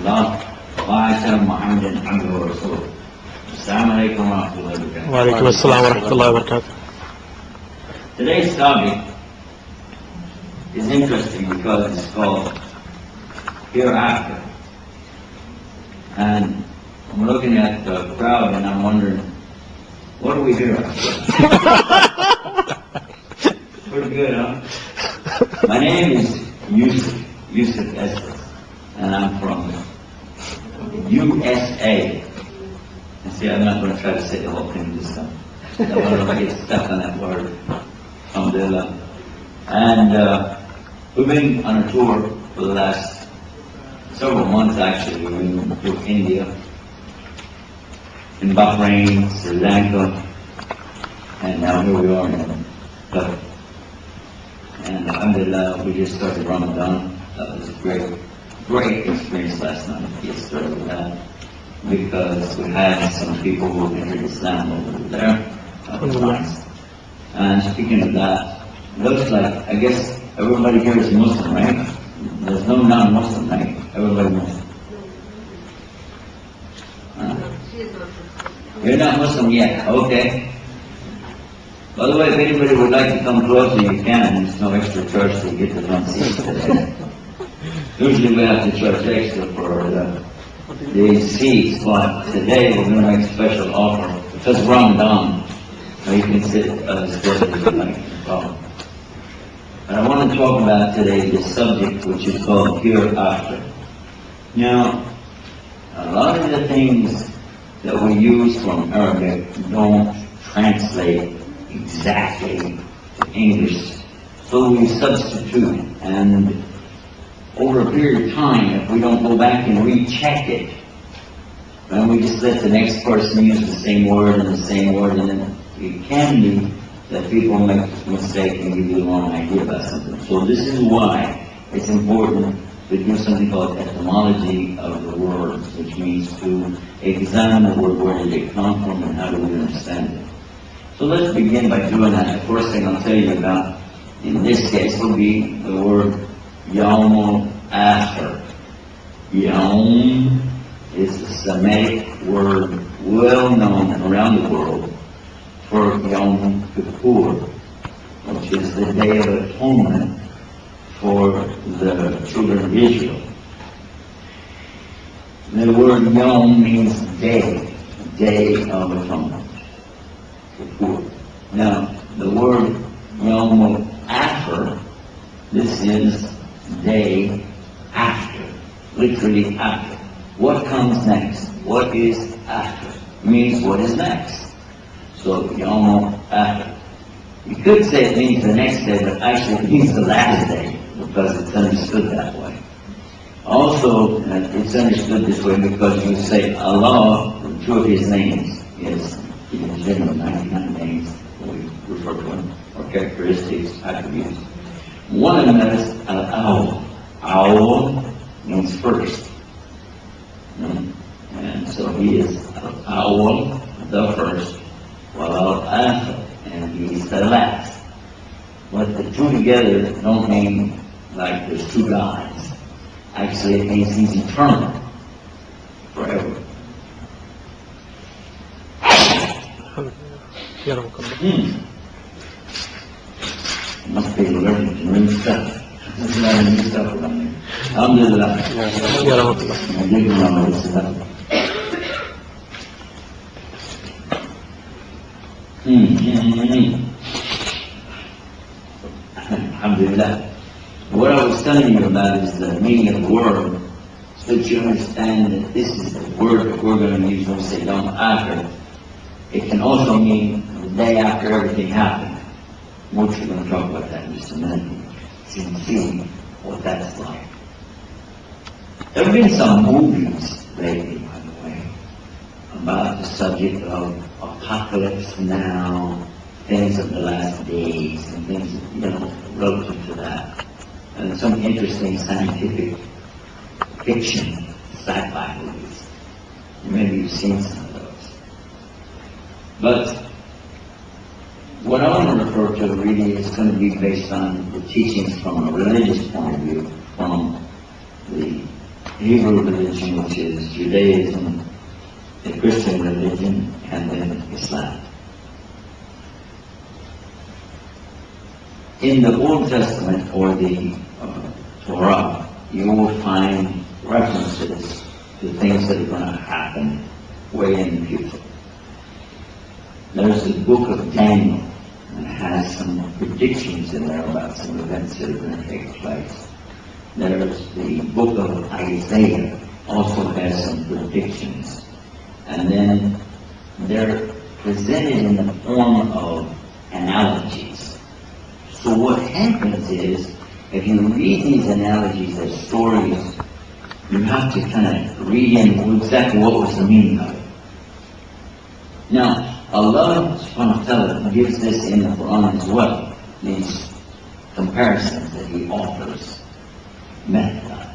الله وآخر محمد عبده ورسوله. السلام عليكم ورحمة الله وبركاته. وعليكم السلام ورحمة الله وبركاته. Today's topic is interesting because it's called Hereafter. And I'm looking at the crowd and I'm wondering, what do we hear after? Pretty good, huh? My name is Yusuf Estes, and I'm from USA. And see, I'm not going to try to say the whole thing this time. I don't want to get stuck on that word. Alhamdulillah. And we've been on a tour for the last several months, actually. We've been to India, in Bahrain, Sri Lanka, and now here we are in Qatar. And alhamdulillah, we just started Ramadan. That was a great experience last night to get started with that, because we had some people who entered Islam over there. That was nice. And speaking of that, it looks like, I guess everybody here is Muslim, right? There's no non-Muslim, right? Everybody Muslim. You're not Muslim yet, okay. By the way, if anybody would like to come closer, you can. There's no extra charge to get the front seats today. Usually we have to charge extra for the seats, but today we're going to make a special offer. Because Ramadan, so you can sit as close as you like, no problem. But I want to talk about today the subject which is called Hereafter. Now, a lot of the things that we use from Arabic don't translate exactly to English, so we substitute, and over a period of time, if we don't go back and recheck it, then we just let the next person use the same word, and then it can be that people make a mistake and give you the wrong idea about something. So this is why it's important to do something called etymology of the words, which means to examine the word, where did it come from and how do we understand it. So let's begin by doing that. The first thing I'll tell you about, in this case, will be the word Yawm al-Akhir. Yawm is a Semitic word well known around the world for Yawm Kippur, which is the Day of Atonement for the children of Israel. The word Yawm means day of atonement. Now, the word Yawm al-Akhir, this is day after, literally after. What comes next? What is after? Means what is next. So, Yawm al-Akhir. You could say it means the next day, but actually it means the last day, because it's understood that way. Also, it's understood this way because you say Allah, two of His names, is in general 99 names we refer to Him, or characteristics, attributes. One of them is Al-Awwal. Awwal means first. And so He is Al-Awwal, the first, while Al-Akhir, and He's the last. But the two together don't mean like there's two gods. Actually, it means He's eternal, forever. Must be learning to new stuff. There's a lot of new stuff around here. Alhamdulillah. Alhamdulillah. What I was telling you about is the meaning of the word, so that you understand that this is the word that we're going to use when we say Yawm al-Akhir. It can also mean the day after everything happened, which we're going to talk about that in just a minute, so you can see what that's like. There have been some movies lately, by the way, about the subject of apocalypse now, things of the last days, and things, relative to that. And some interesting scientific fiction, sci-fi movies. Maybe you've seen some of those. But what I want to refer to really is going to be based on the teachings from a religious point of view, from the Hebrew religion, which is Judaism, the Christian religion, and then Islam. In the Old Testament, or the Torah, you will find references to things that are going to happen way in the future. There's the book of Daniel, and it has some predictions in there about some events that are going to take place. There's the book of Isaiah, also has some predictions. And then they're presented in the form of analogies. So what happens is, if you read these analogies as stories, you have to kind of read in exactly what was the meaning of it. Now, Allah subhanahu wa ta'ala gives this in the Quran as well, these comparisons that He offers, method,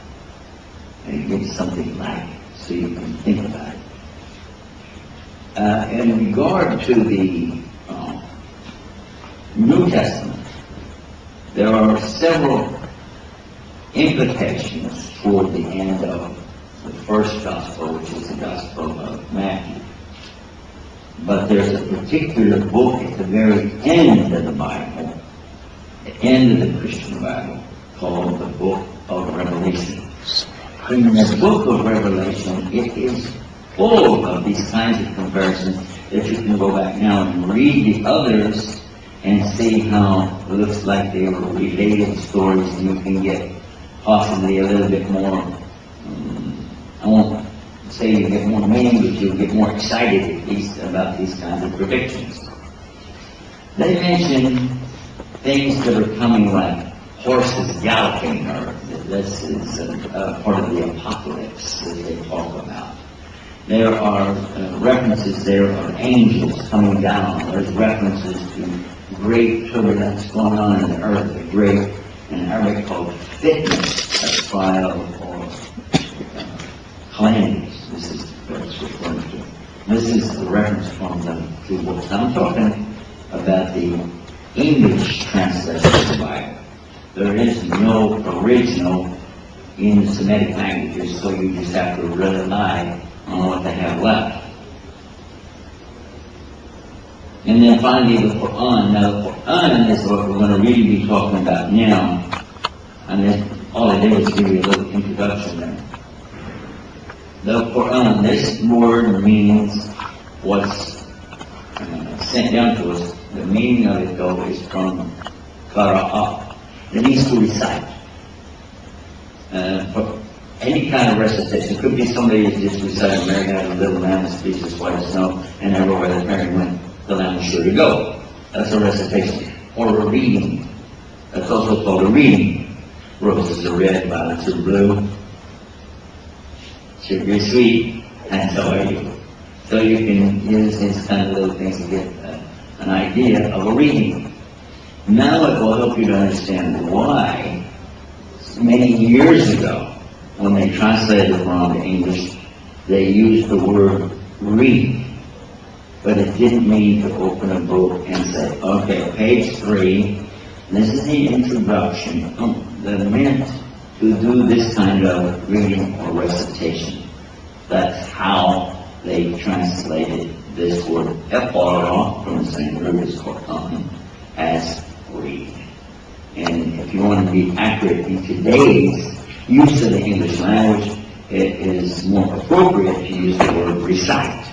and He gives something like it, so you can think about it. In regard to the New Testament, there are several implications toward the end of the first gospel, which is the Gospel of Matthew. But there's a particular book at the very end of the Bible, the end of the Christian Bible, called the Book of Revelation. In the Book of Revelation, it is full of these kinds of comparisons that you can go back now and read the others and see how it looks like they were related stories, and you can get possibly a little bit more, I won't say you get more meaning, but you'll get more excited at least about these kinds of predictions. They mention things that are coming like horses galloping, or this is part of the apocalypse that they talk about. There are references there of angels coming down. There's references to great turbulence going on in the earth, a great, in Arabic called fitness, a trial or calamities. This is what it's referring to. This is the reference from the two books. I'm talking about the English translation of the Bible. There is no original in the Semitic languages, so you just have to rely on what they have left. And then finally the Quran. Now the Quran is what we're going to really be talking about now. And then all I did was give you a little introduction there. The Quran, this word means what's sent down to us. The meaning of it, though, is from qara'ah. It means to recite. For any kind of recitation. It could be somebody who's just reciting, Mary had a little lamb, as speaks as white as snow, and everywhere that Mary went, the lamb was sure to go. That's a recitation. Or a reading. That's also called a reading. Roses are red, violets are blue. Sugar is sweet, and so are you. So you can use these kind of little things to get an idea of a reading. Now it will help you to understand why many years ago, when they translated the Quran to English, they used the word read. But it didn't mean to open a book and say, okay, page 3, this is the introduction. That meant to do this kind of reading or recitation. That's how they translated this word Iqra, from the same root as Quran, as read. And if you want to be accurate in today's use of the English language, it is more appropriate to use the word recite.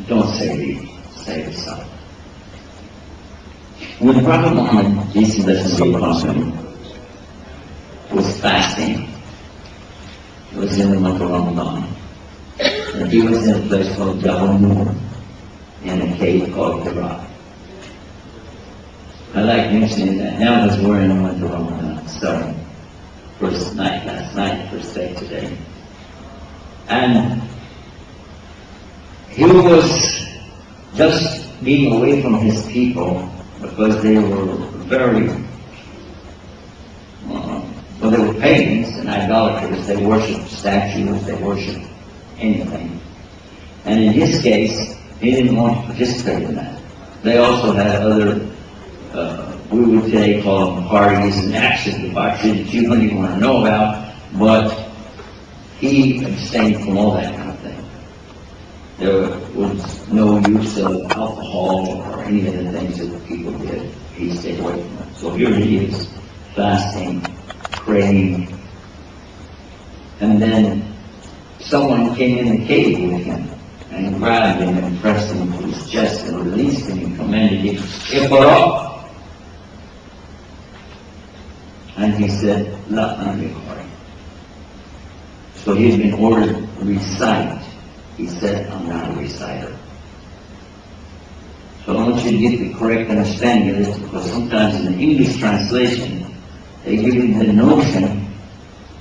Don't say read, say recite. When Prophet Muhammad, peace and blessings be upon him, was fasting, it was in the month of Ramadan, and he was in a place called Jabal Nur, in a cave called Hira. I like mentioning that now as we're in the month of Ramadan, starting first night last night, first day today. And he was just being away from his people because they were very, well, they were pagans and idolaters. They worshipped statues, they worshipped anything. And in his case, he didn't want to participate in that. They also had other, we would today call them parties and actions, debauchery that you don't even want to know about, but he abstained from all that kind of thing. There was no use of alcohol or any of the things that people did. He stayed away from it. So here he is, fasting, praying, and then someone came in the cave with him and grabbed him and pressed him to his chest and released him and commanded him, "Iqra." And he said, "La anbiqari." So he had been ordered to recite. He said, "I'm not a reciter." So I want you to get the correct understanding of this, because sometimes in the English translation, they give you the notion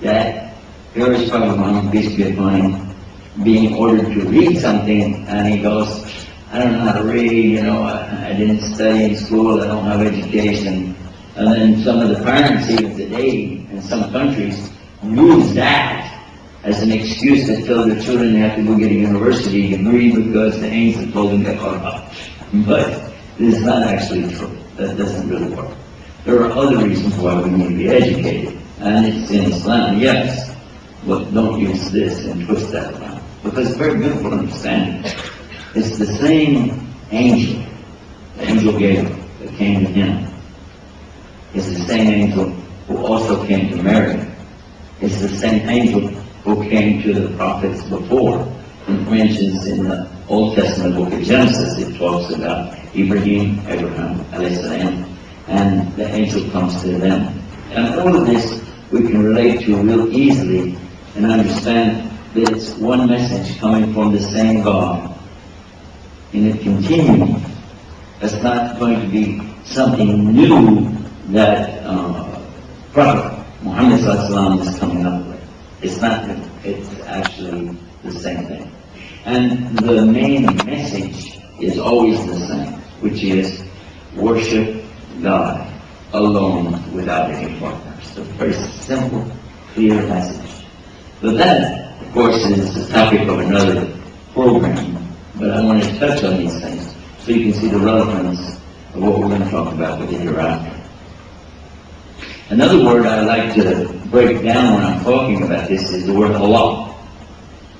that here is Prophet Muhammad, peace be upon him, being ordered to read something, and he goes, "I don't know how to read, I didn't study in school, I don't have education." And then some of the parents even today in some countries use that as an excuse to tell their children they have to go get a university degree because the angel told them to Quran. But this is not actually true. That doesn't really work. There are other reasons why we need to be educated, and it's in Islam, yes, but don't use this and twist that around, because it's very beautiful to understand. It's the same angel, the angel Gabriel, that came to him. It's the same angel who also came to Mary. It's the same angel who came to the prophets before. For instance, in the Old Testament book of Genesis, it talks about Abraham, alayhi salam, and the angel comes to them. And all of this we can relate to real easily and understand that it's one message coming from the same God in a continuum. That's not going to be something new that Prophet Muhammad is coming up with. It's not, it's actually the same thing. And the main message is always the same, which is worship God alone without any partners. It's a very simple, clear message. But that, of course, is the topic of another program. But I want to touch on these things so you can see the relevance of what we're going to talk about with the hereafter. Another word I like to break down when I'm talking about this is the word Allah.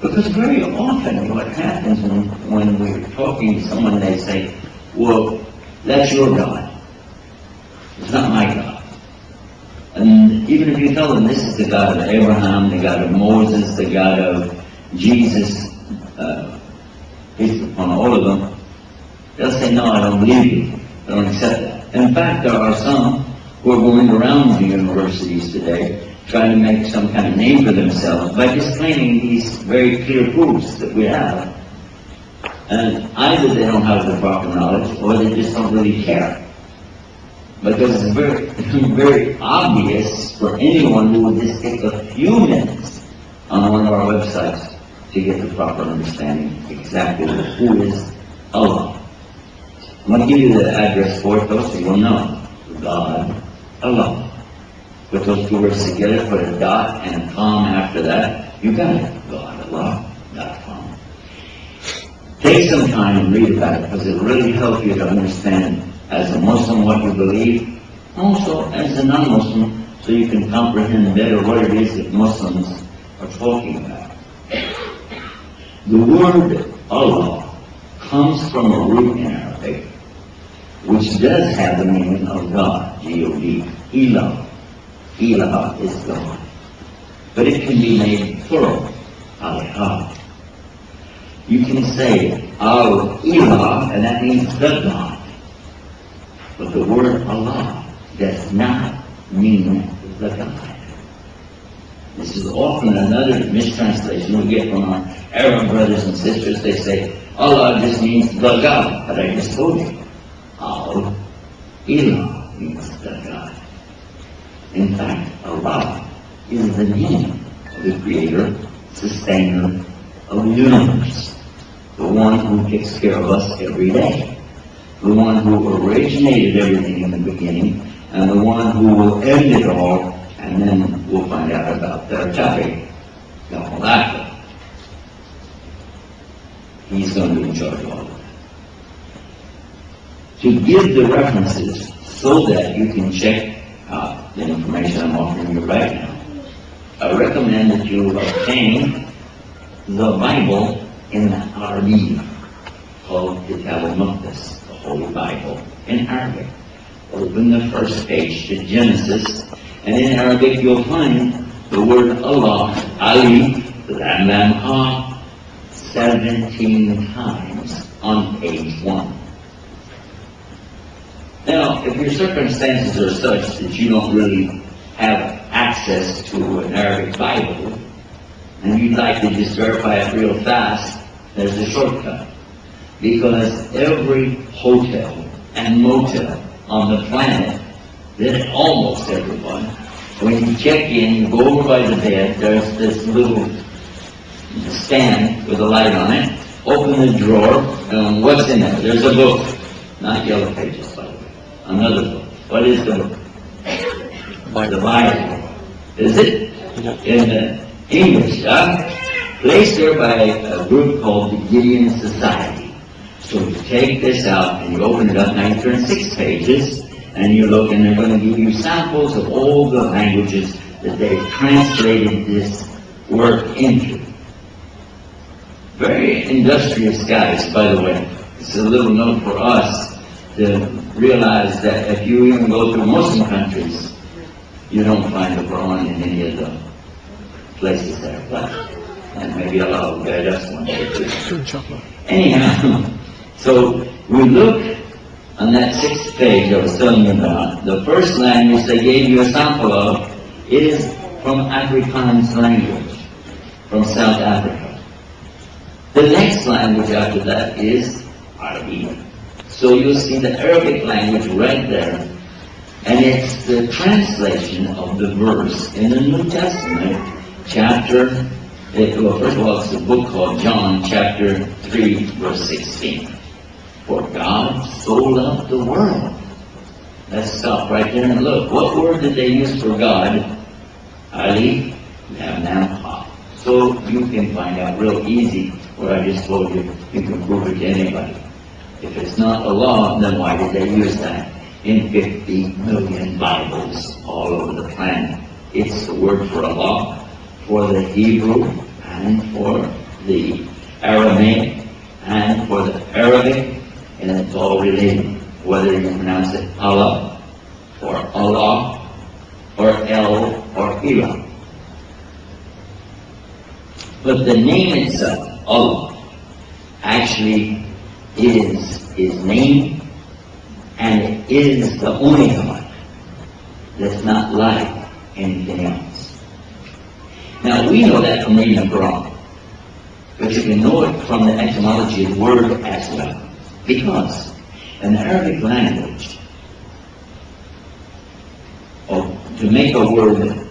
Because very often what happens when we're talking to someone, they say, "Well, that's your God. It's not my God." And even if you tell them this is the God of Abraham, the God of Moses, the God of Jesus, peace upon all of them, they'll say, "No, I don't believe you. I don't accept that." In fact, there are some who are going around the universities today trying to make some kind of name for themselves by just claiming these very clear proofs that we have. And either they don't have the proper knowledge or they just don't really care. Because it's very, very obvious for anyone who would just take a few minutes on one of our websites to get the proper understanding exactly who is Allah. I'm going to give you the address for it, though, so you'll know. God, Allah. Put those two words together, put a dot and a comma after that, you got it. GodAllah.com. Take some time and read about it, because it'll really help you to understand as a Muslim what you believe, also as a non-Muslim, so you can comprehend better what it is that Muslims are talking about. The word Allah comes from a root in Arabic, which does have the meaning of God, G-O-D, Ilah. Ilah is God. But it can be made plural, Allah. You can say Al-Ilah, and that means the God. But the word Allah does not mean the God. This is often another mistranslation we get from our Arab brothers and sisters. They say, Allah just means the God. But I just told you, Al-Ilah means the God. In fact, Allah is the name of the creator, sustainer of the universe, the one who takes care of us every day, the one who originated everything in the beginning, and the one who will end it all, and then we'll find out about their topic, the hereafter. He's going to be in charge of all of it. To give the references so that you can check the information I'm offering you right now, I I recommend that you obtain the Bible in Arabic, called Kitab al-Muqaddas, the Holy Bible, in Arabic. Open the first page to Genesis, and in Arabic you'll find the word Allah, Ali, Lam Lam Ha, 17 times on page 1. Now, if your circumstances are such that you don't really have access to an Arabic Bible, and you'd like to just verify it real fast, there's a shortcut. Because every hotel and motel on the planet, then almost everyone, when you check in, you go over by the bed, there's this little stand with a light on it, open the drawer, and what's in there? There's a book, not Yellow Pages, by the way, another book. What is the book? The Bible. Is it? In the English, placed there by a group called the Gideon Society. So you take this out and you open it up, now you turn 6 pages, and you look, and they're going to give you samples of all the languages that they've translated this work into. Very industrious guys, by the way. It's a little note for us to realize that if you even go through Muslim countries, you don't find the Quran in any of the places there. But, and maybe Allah will guide us one day too. Anyhow, so we look on that 6th page I was telling you about. The first language they gave you a sample of is from Afrikaans language, from South Africa. The next language after that is Arabic. So you'll see the Arabic language right there, and it's the translation of the verse in the New Testament, chapter, well, first of all, it's a book called John, chapter 3, verse 16. For God so loved the world. Let's stop right there and look. What word did they use for God? Ali, Lam Lam Ha. So you can find out real easy what I just told you. You can prove it to anybody. If it's not Allah, then why did they use that in 50 million Bibles all over the planet? It's the word for Allah, for the Hebrew, and for the Aramaic, and for the Arabic, and it's all related, whether you pronounce it Allah, or Allah, or El, or Ilah. But the name itself, Allah, actually is His name, and it is the only God that's not like anything else. Now, we know that from reading the Quran, but you can know it from the etymology of the word as well. Because in the Arabic language, to make a word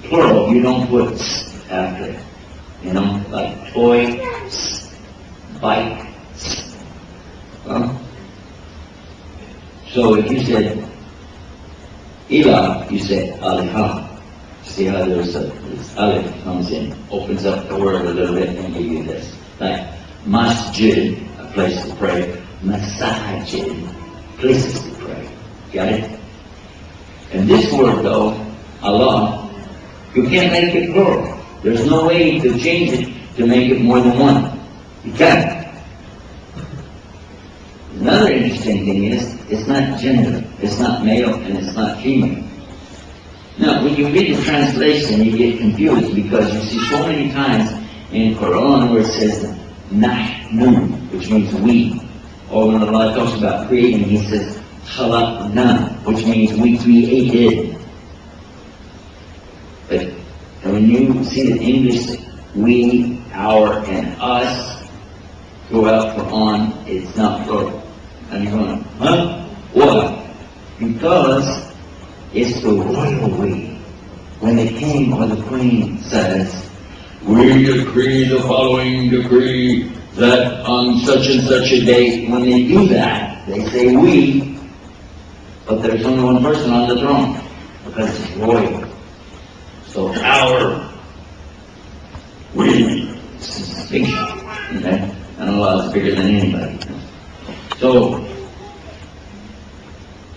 plural, you don't put s after it. You know, like toy, bike. So if you said Ilah, you say Alihah. See how there's this Alif comes in, opens up the word a little bit and give you this. Like masjid, a place to pray. Masajid, places to pray. Got it? And this word though, Allah, you can't make it plural. There's no way to change it to make it more than one. You can't. Another interesting thing is, it's not gender, it's not male, and it's not female. Now, when you read the translation, you get confused because you see so many times in Quran where it says Nahnu, which means we. Or when Allah talks about creating, He says Khalaqna, which means we created. But when you see the English we, our, and us throughout Quran, it's not plural. And you're going, huh? Why? Because it's the royal we. When the king or the queen says, we decree the following decree that on such and such a date, when they do that, they say we, but there's only one person on the throne, because it's royal. So our, we, this is a big shot, okay? And Allah is bigger than anybody. So,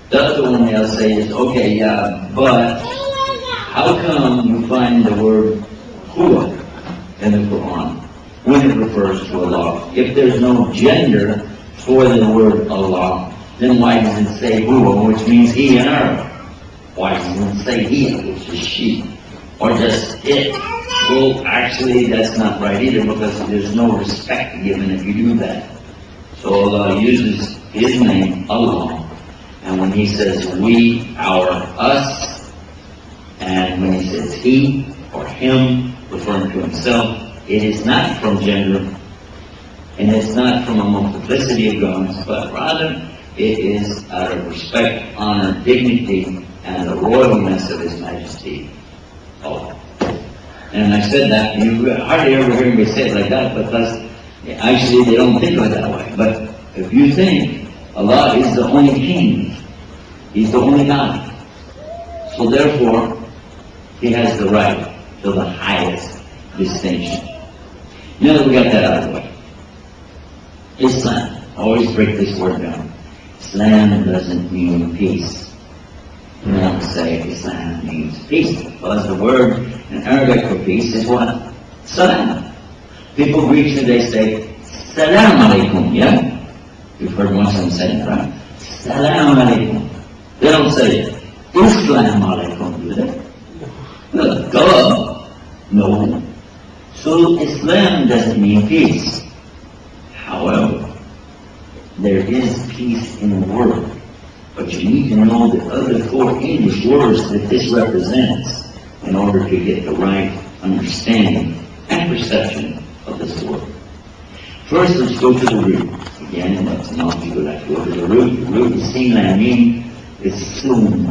the other one they'll say is, okay, yeah, but how come you find the word huwa in the Quran when it refers to Allah. If there's no gender for the word Allah, then why does it say huwa, which means he in Arabic? Why doesn't it say he, which is she? Or just it? Well, actually, that's not right either, because there's no respect given if you do that. So Allah uses His name, Allah, and when He says we, our, us, and when He says he or him, referring to Himself, it is not from gender, and it's not from a multiplicity of garments, but rather it is out of respect, honor, dignity, and the royalness of His Majesty. Oh. And I said that, you hardly ever hear me say it like that, because actually they don't think of it that way. But if you think Allah is the only King, He's the only God, so therefore He has the right to the highest distinction. Now that we got that out of the way, Islam, always break this word down. Islam doesn't mean peace. You don't say Islam means peace, because the word in Arabic for peace is what? Salam. People greet you, they say, Salam alaikum, yeah? You've heard Muslims say that, right? Salam alaikum. They don't say, Islam alaikum, do they? Well, duh. No. So Islam doesn't mean peace. However, there is peace in the word. But you need to know the other 4 English words that this represents in order to get the right understanding and perception of this word. First, let's go to the root. Again, that's not you like to go to the root. The root is seen and mean is sum.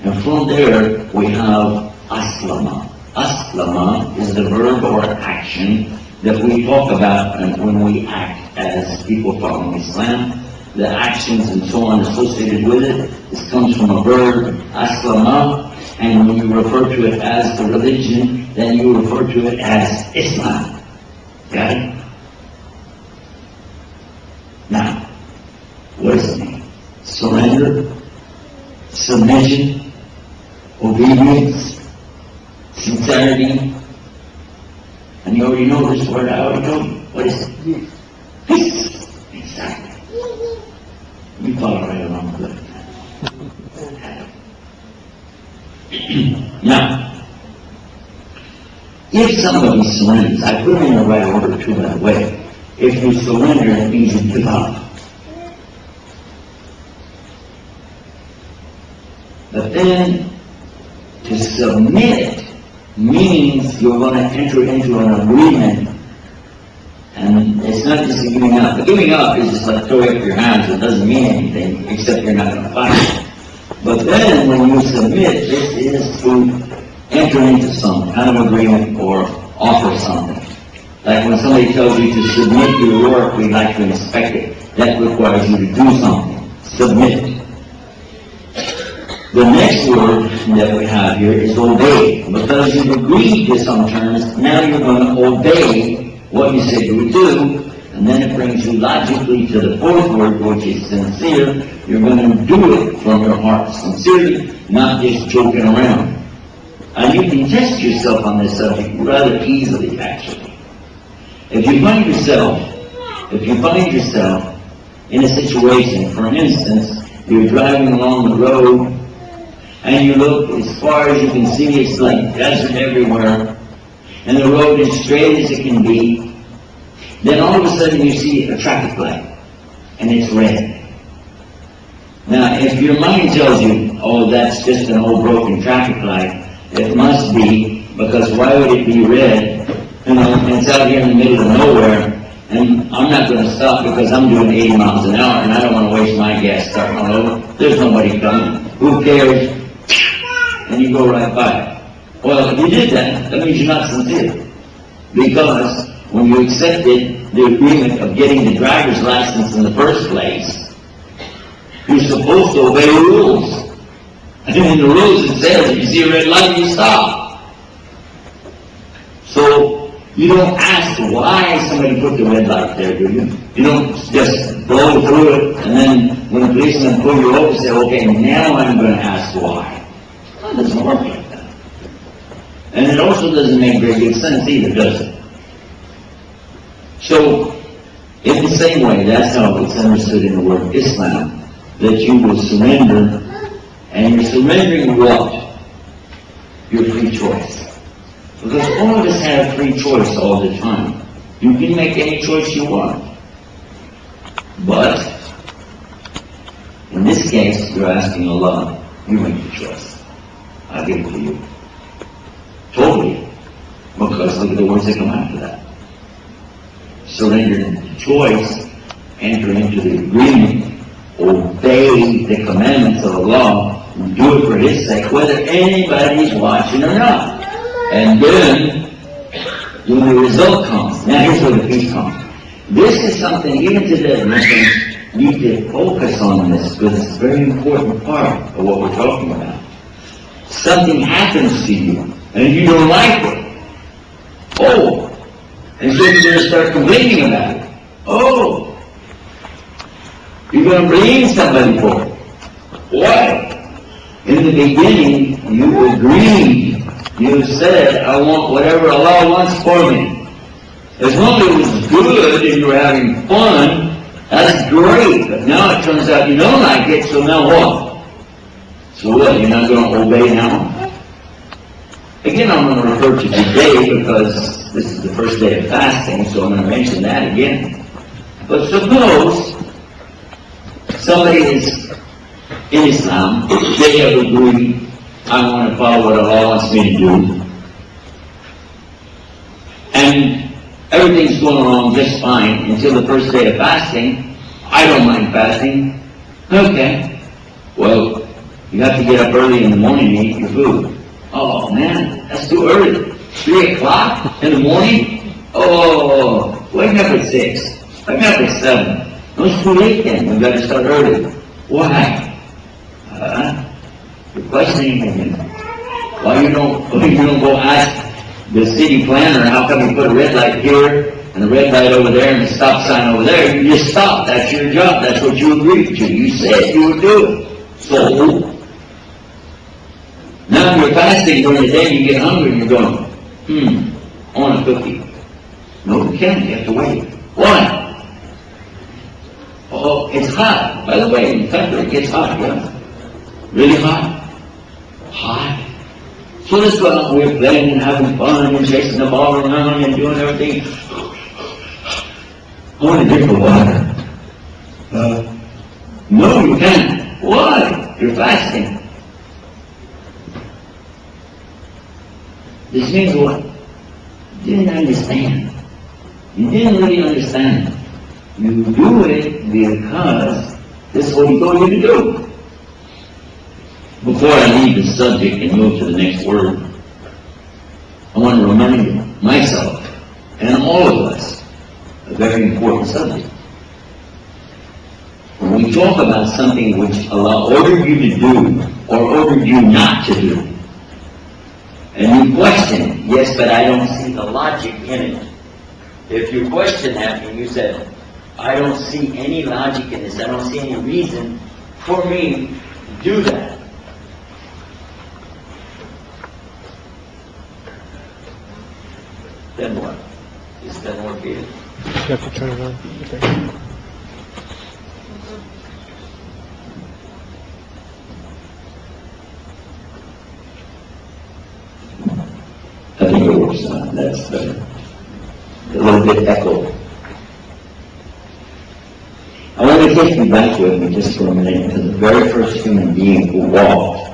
And from there we have aslama. Aslama is the verb or action that we talk about when we act as people following Islam. The actions and so on associated with it. This comes from a verb, aslama, and when you refer to it as the religion, then you refer to it as Islam. Got it? Now, what does it mean? Surrender, submission, obedience, sincerity. And you already know this word, I already told you. What is it? Peace. Exactly. You follow right along good. Now, if somebody surrenders, I put them in the right order too, by the way. If you surrender, that means you give up. But then, to submit means you're going to enter into an agreement. And it's not just a giving up. The giving up is just like throwing up your hands. It doesn't mean anything, except you're not going to fight. But then when you submit, this is to enter into some kind of agreement or offer something. Like when somebody tells you to submit your work, we'd like to inspect it. That requires you to do something. Submit. The next word that we have here is obey. Because you've agreed to some terms, now you're going to obey what you said you would do, and then it brings you logically to the 4th word, which is sincere. You're going to do it from your heart sincerely, not just joking around. And you can test yourself on this subject rather easily, actually. If you find yourself in a situation, for instance, you're driving along the road, and you look as far as you can see, it's like desert everywhere, and the road is straight as it can be, then all of a sudden you see a traffic light, and it's red. Now, if your mind tells you, oh, that's just an old broken traffic light, it must be, because why would it be red? You know, and it's out here in the middle of nowhere, and I'm not going to stop because I'm doing 80 miles an hour, and I don't want to waste my gas starting all over. There's nobody coming. Who cares? And you go right by. Well, if you did that, that means you're not sincere. Because when you accepted the agreement of getting the driver's license in the first place, you're supposed to obey the rules. And in the rules it says, if you see a red light, you stop. So, you don't ask why somebody put the red light there, do you? You don't just blow through it, and then when the policeman pull you over, say, okay, now I'm going to ask why. It doesn't work like that. And it also doesn't make very good sense either, does it? So, in the same way, that's how it's understood in the word Islam, that you will surrender, and you're surrendering what? Your free choice. Because all of us have free choice all the time. You can make any choice you want. But, in this case, you're asking Allah, you make the choice. I'll give it to you. Totally. Because look at the words that come after that. Surrender the choice, enter into the agreement, obey the commandments of Allah, and do it for His sake, whether anybody's watching or not. And then, when the result comes, now here's where the peace comes. This is something, even today, Muslims need to focus on this, because it's a very important part of what we're talking about. Something happens to you, and you don't like it. Oh! And so you're going to start complaining about it. Oh! You're going to blame somebody for it. Why? In the beginning, you agreed. You said, I want whatever Allah wants for me. As long as it was good and you were having fun, that's great. But now it turns out you don't like it, so now what? So what? You're not going to obey now? Again, I'm going to refer to today because this is the first day of fasting, so I'm going to mention that again. But suppose somebody is in Islam, they have agreed, I want to follow what Allah wants me to do, and everything's going along just fine until the first day of fasting. I don't mind fasting. Okay. Well, you have to get up early in the morning to eat your food. Oh man, that's too early. 3 o'clock in the morning? Oh, wake up at 6. Wake up at 7. No, it's too late then. We've got to start early. Why? You're questioning him. Why you don't go ask the city planner, how come you put a red light here and a red light over there and a stop sign over there? You just stop. That's your job. That's what you agreed to. You said you would do it. So, now you're fasting during the day, you get hungry and you're going, I want a cookie. No, you can't. You have to wait. Why? Oh, it's hot. By the way, in the country it gets hot, yeah? Really hot? Hot. So let's go out, we're playing and having fun and chasing the ball around and doing everything. I want to drink of water. No, you can't. Why? You're fasting. This means what? You didn't understand. You didn't really understand. You do it because this is what He told you to do. Before I leave the subject and move to the next word, I want to remind myself and all of us a very important subject. When we talk about something which Allah ordered you to do or ordered you not to do, and you question, yes, but I don't see the logic in it. If you question that and you said, I don't see any logic in this, I don't see any reason for me to do that. Then what? Is that more good? You have to turn it on. Okay. I think it works now. That's better. A little bit echo. I want to take you back with me just for a minute to the very first human being who walked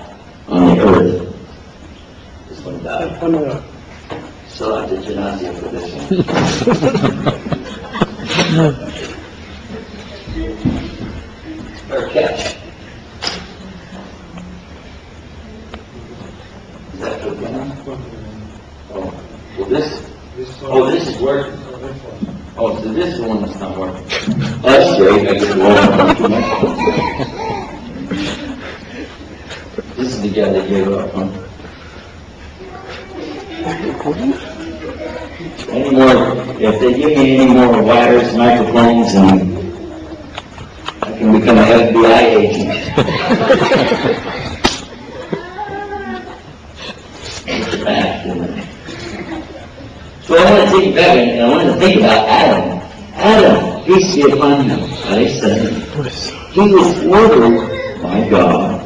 on the earth. This one died. Salat al-Janazah for this one. Or catch. Is that good enough? Oh, well this is working. Oh, so this is the one that's not working. Oh, that's great. I get to work. This is the guy that gave up, huh? Any more, if they give me any more wires, microphones, and I can become an FBI agent. It's back, isn't it? So I want to take you back and I want to think about Adam. Adam, peace be upon him, I said, he was ordered by God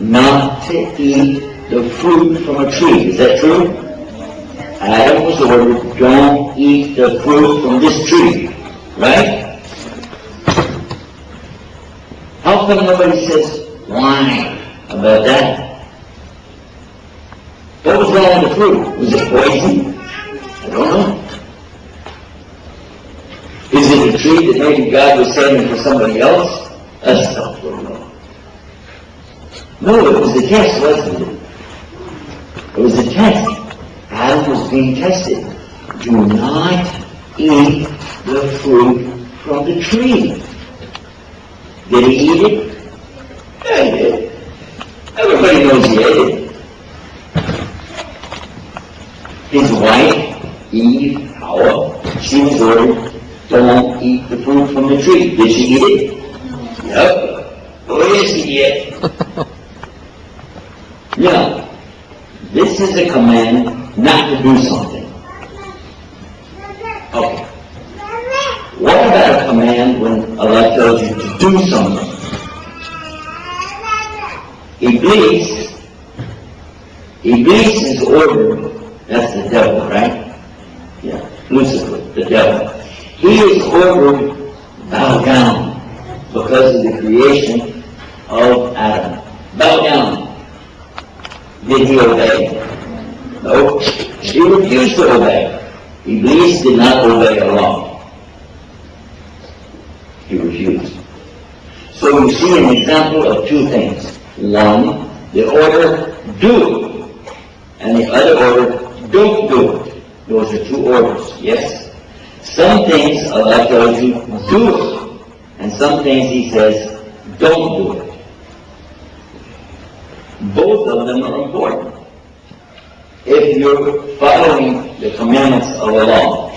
not to eat the fruit from a tree. Is that true? Adam was ordered, don't eat the fruit from this tree. Right? How come nobody says why about that? What was wrong with the fruit? Was it poison? I don't know. Is it a tree that maybe God was saving for somebody else? That's not what we know. No, it was the test, wasn't it? It was the test. Adam was being tested. Do not eat the fruit from the tree. Did he eat it? Yeah, he did. Everybody knows he ate it. His wife, Eve, Hawa, she was ordered, don't eat the fruit from the tree. Did she eat it? Yep. Oh, yes, he did. Now, this is a command not to do something. Okay. What about a command when Allah tells you to do something? Iblis is ordered, that's the devil, right? Yeah, Lucifer, the devil. He is ordered, bow down, because of the creation of Adam. Bow down. Did he obey? No. He refused to obey. Iblis did not obey Allah. He refused. So you see an example of two things. One, the order, do it. And the other order, don't do it. Those are two orders, yes? Some things Allah tells you, do it. And some things He says, don't do it. Both of them are important. If you're following the commandments of Allah,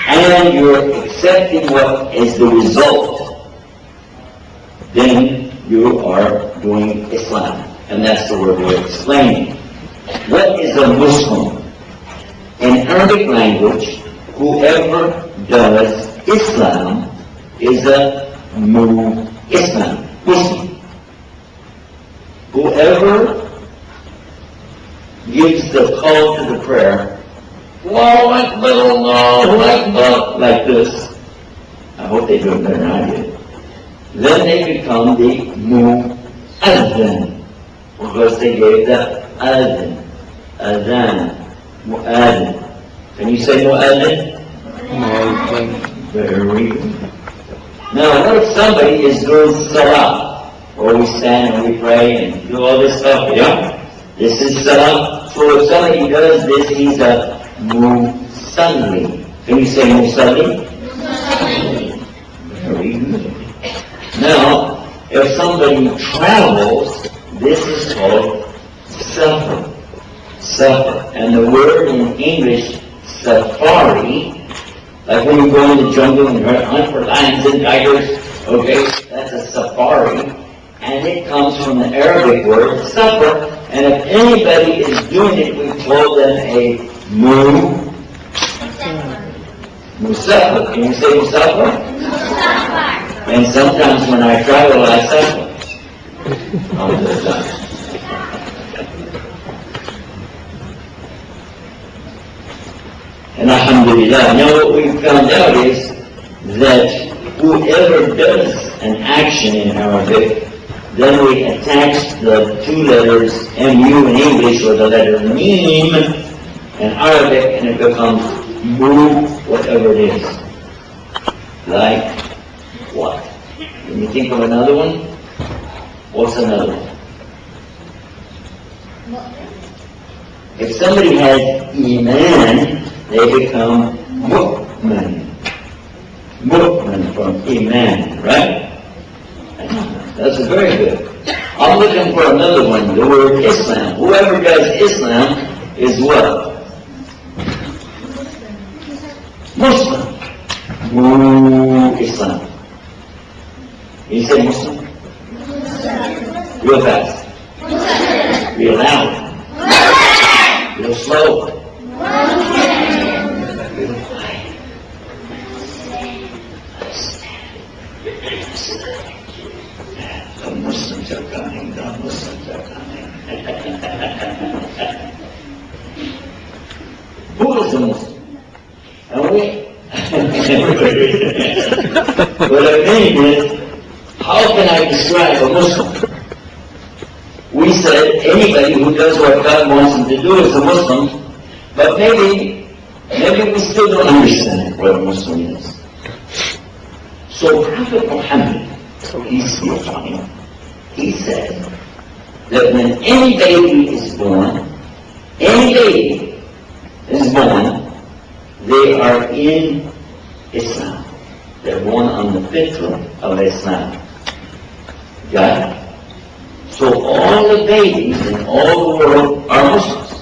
and you're accepting what is the result, then you are doing Islam. And that's the word we're explaining. What is a Muslim? In Arabic language, whoever does Islam is a Muslim. Whoever gives the call to the prayer, Allahu Akbar, Allahu Akbar, like this. I hope they do it better than I did. Then they become the Mu'adhan, because they gave the Adhan, Mu'adhan. Can you say Mu'adhan? Mu'adhan. Very good. Now, what if somebody is doing Salah? Or we stand and we pray and do all this stuff, yeah? This is Salah. So if somebody does this, he's a Musalli. Can you say Musalli? Musalli. Very good. Now, if somebody travels, this is called Safar. Safar. And the word in English, safari, like when you go in the jungle and hunt for lions and tigers, okay, that's a safari. And it comes from the Arabic word, safar. And if anybody is doing it, we call them a Musafir. Can you say Musafir? And sometimes when I travel, I suffer. And alhamdulillah, now what we found out is that whoever does an action in Arabic, then we attach the two letters M-U in English or the letter Mim in Arabic, and it becomes Mu, whatever it is. Like what? Can you think of another one? What's another one? If somebody has Iman, they become Mu'min. Mu'min from Iman, right? That's very good. I'm looking for another one, the word Islam. Whoever does Islam is what? Muslim. Islam. Can you say Muslim? Real fast. Real loud. Real slow. Who is a Muslim? And we, but the thing is, how can I describe a Muslim? We said anybody who does what God wants him to do is a Muslim, but maybe we still don't understand what a Muslim is. So Prophet Muhammad, peace be upon him, he said that when any baby is born, they are in Islam. They're born on the fitrah of Islam. Got it? So all the babies in all the world are Muslims.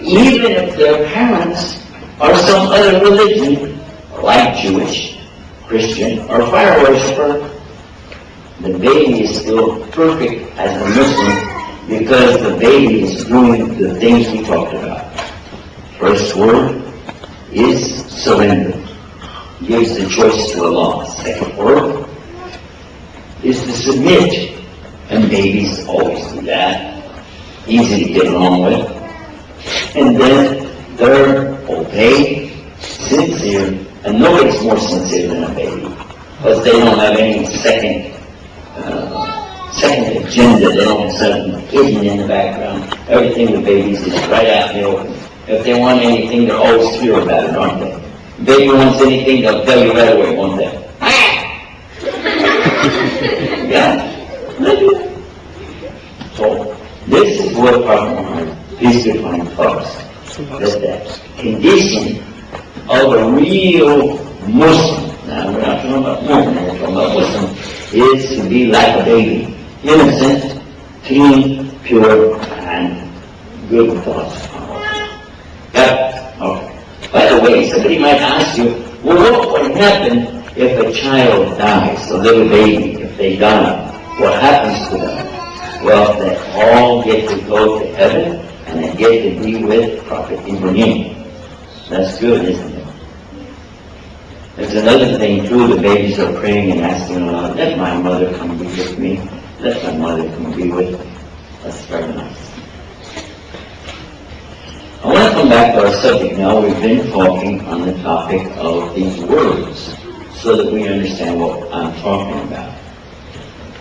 Even if their parents are some other religion, like Jewish, Christian, or fire worshiper, the baby is still perfect as a Muslim because the baby is doing the things we talked about. First word is surrender. Gives the choice to Allah. Second word is to submit. And babies always do that. Easy to get along with. And then third, obey, sincere. And nobody's more sincere than a baby. Because they don't have any second agenda. They don't have something hidden in the background. Everything the babies is right out in the open. If they want anything, they're always clear about it, aren't they? Baby wants anything, they'll tell you right away, won't they? Yeah. So, this is what Prophet Muhammad, peace be upon him, taught us. That the condition of a real Muslim, now we're not talking about Muslim, we're talking about Muslim, is to be like a baby. Innocent, clean, pure, and good thoughts. Okay. By the way, somebody might ask you, well, what would happen if a child dies, a little baby, if they die? What happens to them? Well, they all get to go to heaven, and they get to be with Prophet Ibrahim. That's good, isn't it? There's another thing, too. The babies are praying and asking Allah, let my mother come be with me. Let my mother come be with me. That's very nice. I want to come back to our subject now. We've been talking on the topic of these words so that we understand what I'm talking about.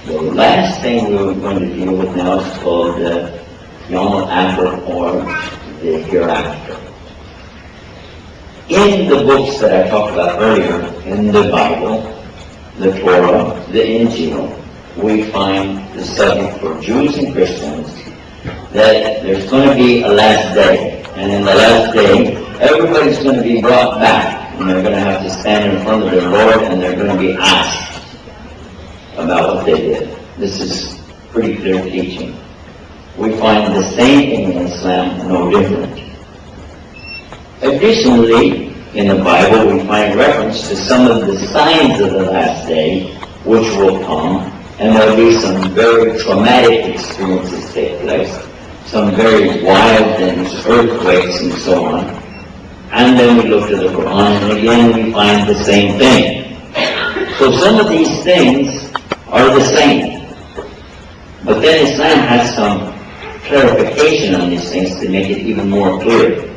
The last thing we were going to deal with now is called the Yom Al-Akhir, or the hereafter. In the books that I talked about earlier, in the Bible, the Torah, the Injil, we find the subject for Jews and Christians that there's going to be a last day. And in the last day, everybody's going to be brought back, and they're going to have to stand in front of their Lord, and they're going to be asked about what they did. This is pretty clear teaching. We find the same thing in Islam, no different. Additionally, in the Bible, we find reference to some of the signs of the last day, which will come, and there will be some very traumatic experiences take place. Some very wild things, earthquakes and so on. And then we look to the Quran, and again we find the same thing. So some of these things are the same. But then Islam has some clarification on these things to make it even more clear.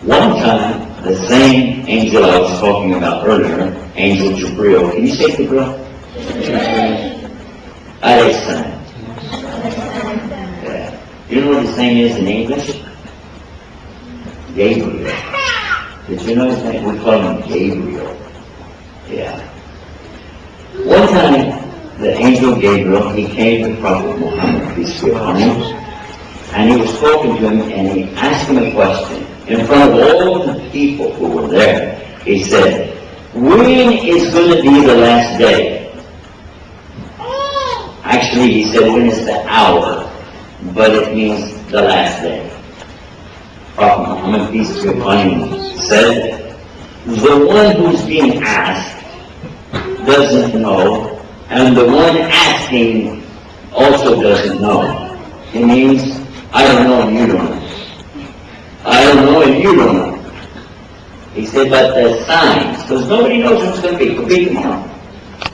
One time, the same angel I was talking about earlier, Angel Jibril, can you say Jibril? Alayhi salam. You know what his name is in English? Gabriel. Did you know his name? We call him Gabriel. Yeah. One time, the angel Gabriel, he came to Prophet Muhammad, peace be upon him, and he was talking to him, and he asked him a question. In front of all the people who were there, he said, when is going to be the last day? Actually, he said, when is the hour? But it means the last day. Prophet Muhammad, peace be upon him, said, the one who's being asked doesn't know, and the one asking also doesn't know. It means, I don't know and you don't know. I don't know and you don't know. He said, but the signs, because nobody knows what's going to be. Could be tomorrow.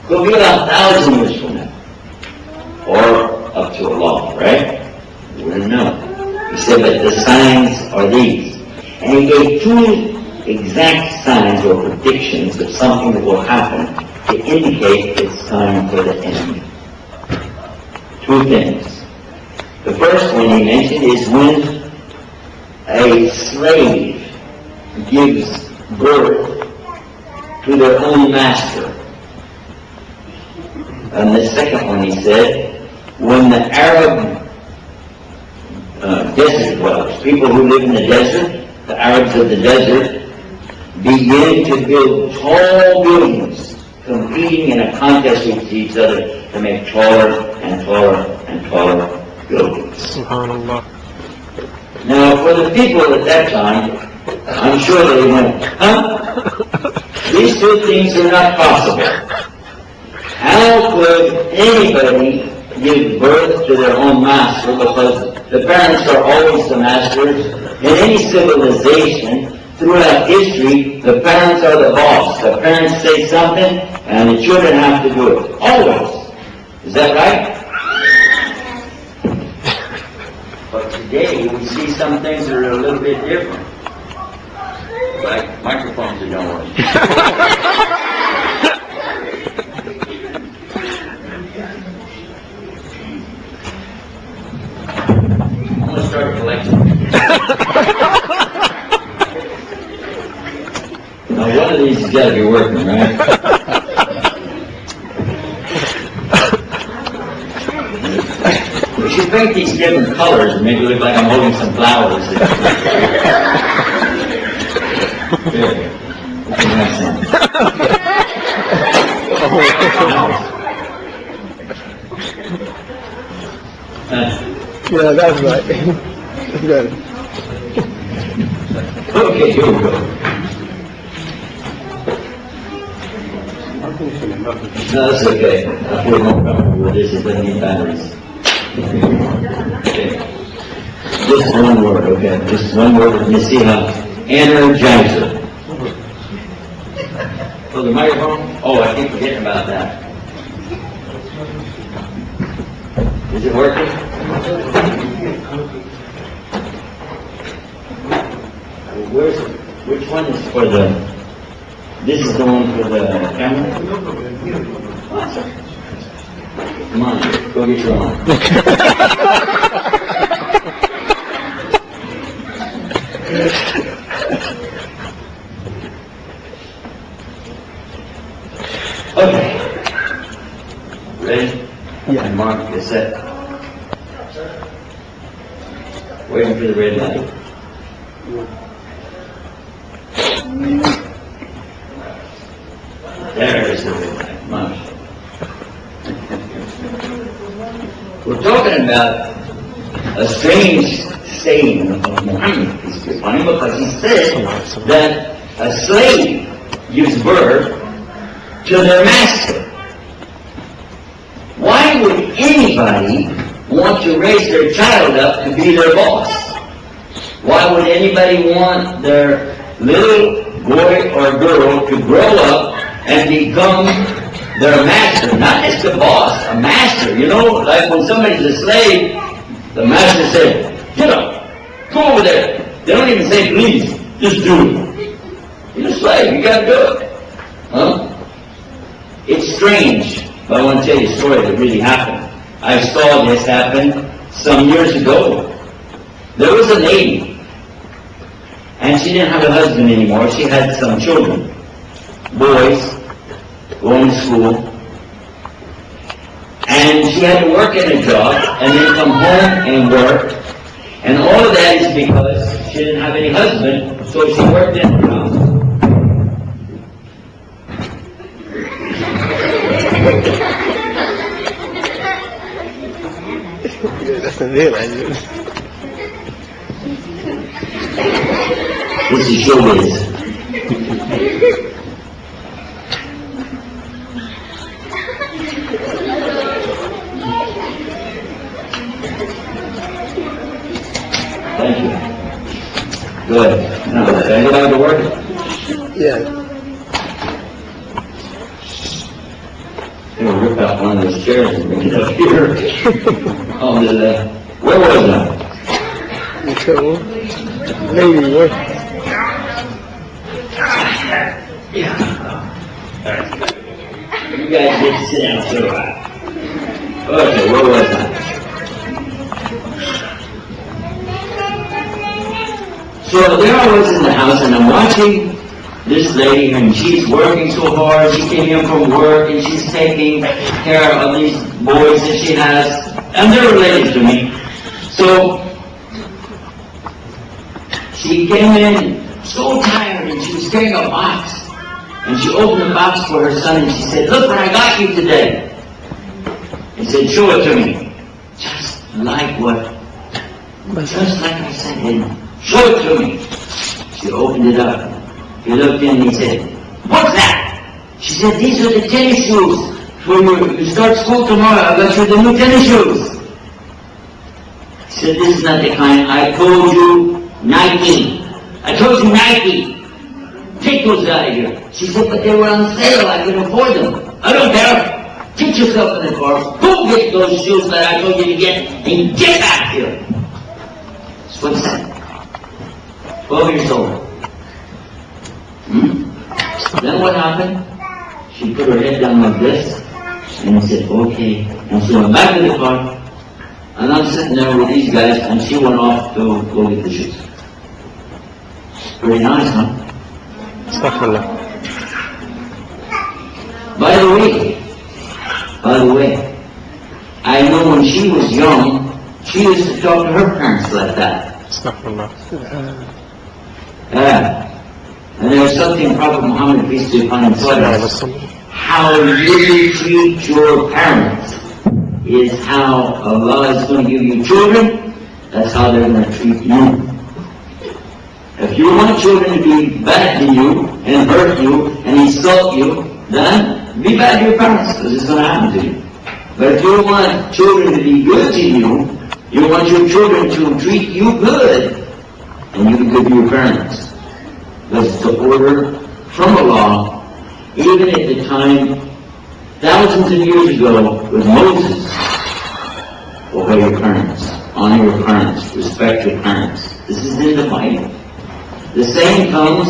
Could be about 1,000 years from now. Or up to Allah, right? We don't know. He said, but the signs are these. And he gave two exact signs or predictions of something that will happen to indicate it's time for the end. Two things. The first one he mentioned is when a slave gives birth to their own master. And the second one he said, when the Arab desert dwellers, people who live in the desert, the Arabs of the desert, begin to build tall buildings, competing in a contest with each other to make taller and taller and taller buildings. Subhanallah. Now, for the people at that time, I'm sure they went, huh? These two things are not possible. How could anybody give birth to their own master? Because the parents are always the masters. In any civilization, throughout history, the parents are the boss. The parents say something, and the children have to do it. Always. Is that right? But today, we see some things that are a little bit different. Like microphones that don't work. I'm going to start collecting. Now, one of these has got to be working, right? We should paint these different colors and make it look like I'm holding some flowers. There. That's a nice one. Yeah, that's right. That's good. Okay, here we go. No, that's okay. I feel more comfortable with this. It doesn't need batteries. Okay. Just one word, okay? Just one word. You see how energizer. Oh, the microphone? Oh, I keep forgetting about that. Is it working? Where's it? Which one is for the... This is the one for the camera? Come on, go get your own. Okay. Ready? Yeah. And Mark, get set. Waiting for the red light. There is the red light. Come on. We're talking about a strange saying of Muhammad, peace be upon him, because he says that a slave gives birth to their master. Why would anybody want to raise their child up to be their boss? Why would anybody want their little boy or girl to grow up and become their master? Not just the boss, a master. You know, like when somebody's a slave, the master said, get up, go over there. They don't even say please, just do it. You're a slave, you gotta do it. Huh? It's strange, but I want to tell you a story that really happened. I saw this happen some years ago. There was a lady, and she didn't have a husband anymore. She had some children, boys, going to school. And she had to work at a job, and then come home and work. And all of that is because she didn't have any husband, so she worked in her house. That's the real idea. This is showbiz. Thank you. Good. Now, did I go back to work? Yeah. I'm going to rip out one of those chairs and bring it up here. Where was I? You cool. Maybe work. You guys get to sit down so right. Okay, where was I? So there I was in the house, and I'm watching this lady, and she's working so hard. She came in from work, and she's taking care of these boys that she has, and they're related to me. So she came in so tired, and she was carrying a box. And she opened the box for her son, and she said, "Look what I got you today." He said, "Show it to me." Just like I said, and show it to me. She opened it up. He looked in and he said, "What's that?" She said, "These are the tennis shoes. When you start school tomorrow, I got you the new tennis shoes." He said, "This is not the kind. I told you Nike. I told you Nike. Take those out of here." She said, "But they were on sale. I could afford them." "I don't care. Get yourself in the car. Go get those shoes that I told you to get and get back here." That's what he said. 12 years old. Then what happened? She put her head down like this, and he said, "Okay." And she went back to the car, and I'm sitting there with these guys, and she went off to go get the shoes. Pretty nice, huh? Astaghfirullah. By the way, I know when she was young, she used to talk to her parents like that. Astaghfirullah. And there was something Prophet Muhammad, peace be upon him, taught us. How you treat your parents is how Allah is going to give you children. That's how they're going to treat you. If you want children to be bad to you and hurt you and insult you, then be bad to your parents, because it's going to happen to you. But if you want children to be good to you, you want your children to treat you good, and you be good to your parents. Because it's the order from Allah, even at the time, thousands of years ago, with Moses. Obey your parents, honor your parents, respect your parents. This is in the Bible. The same comes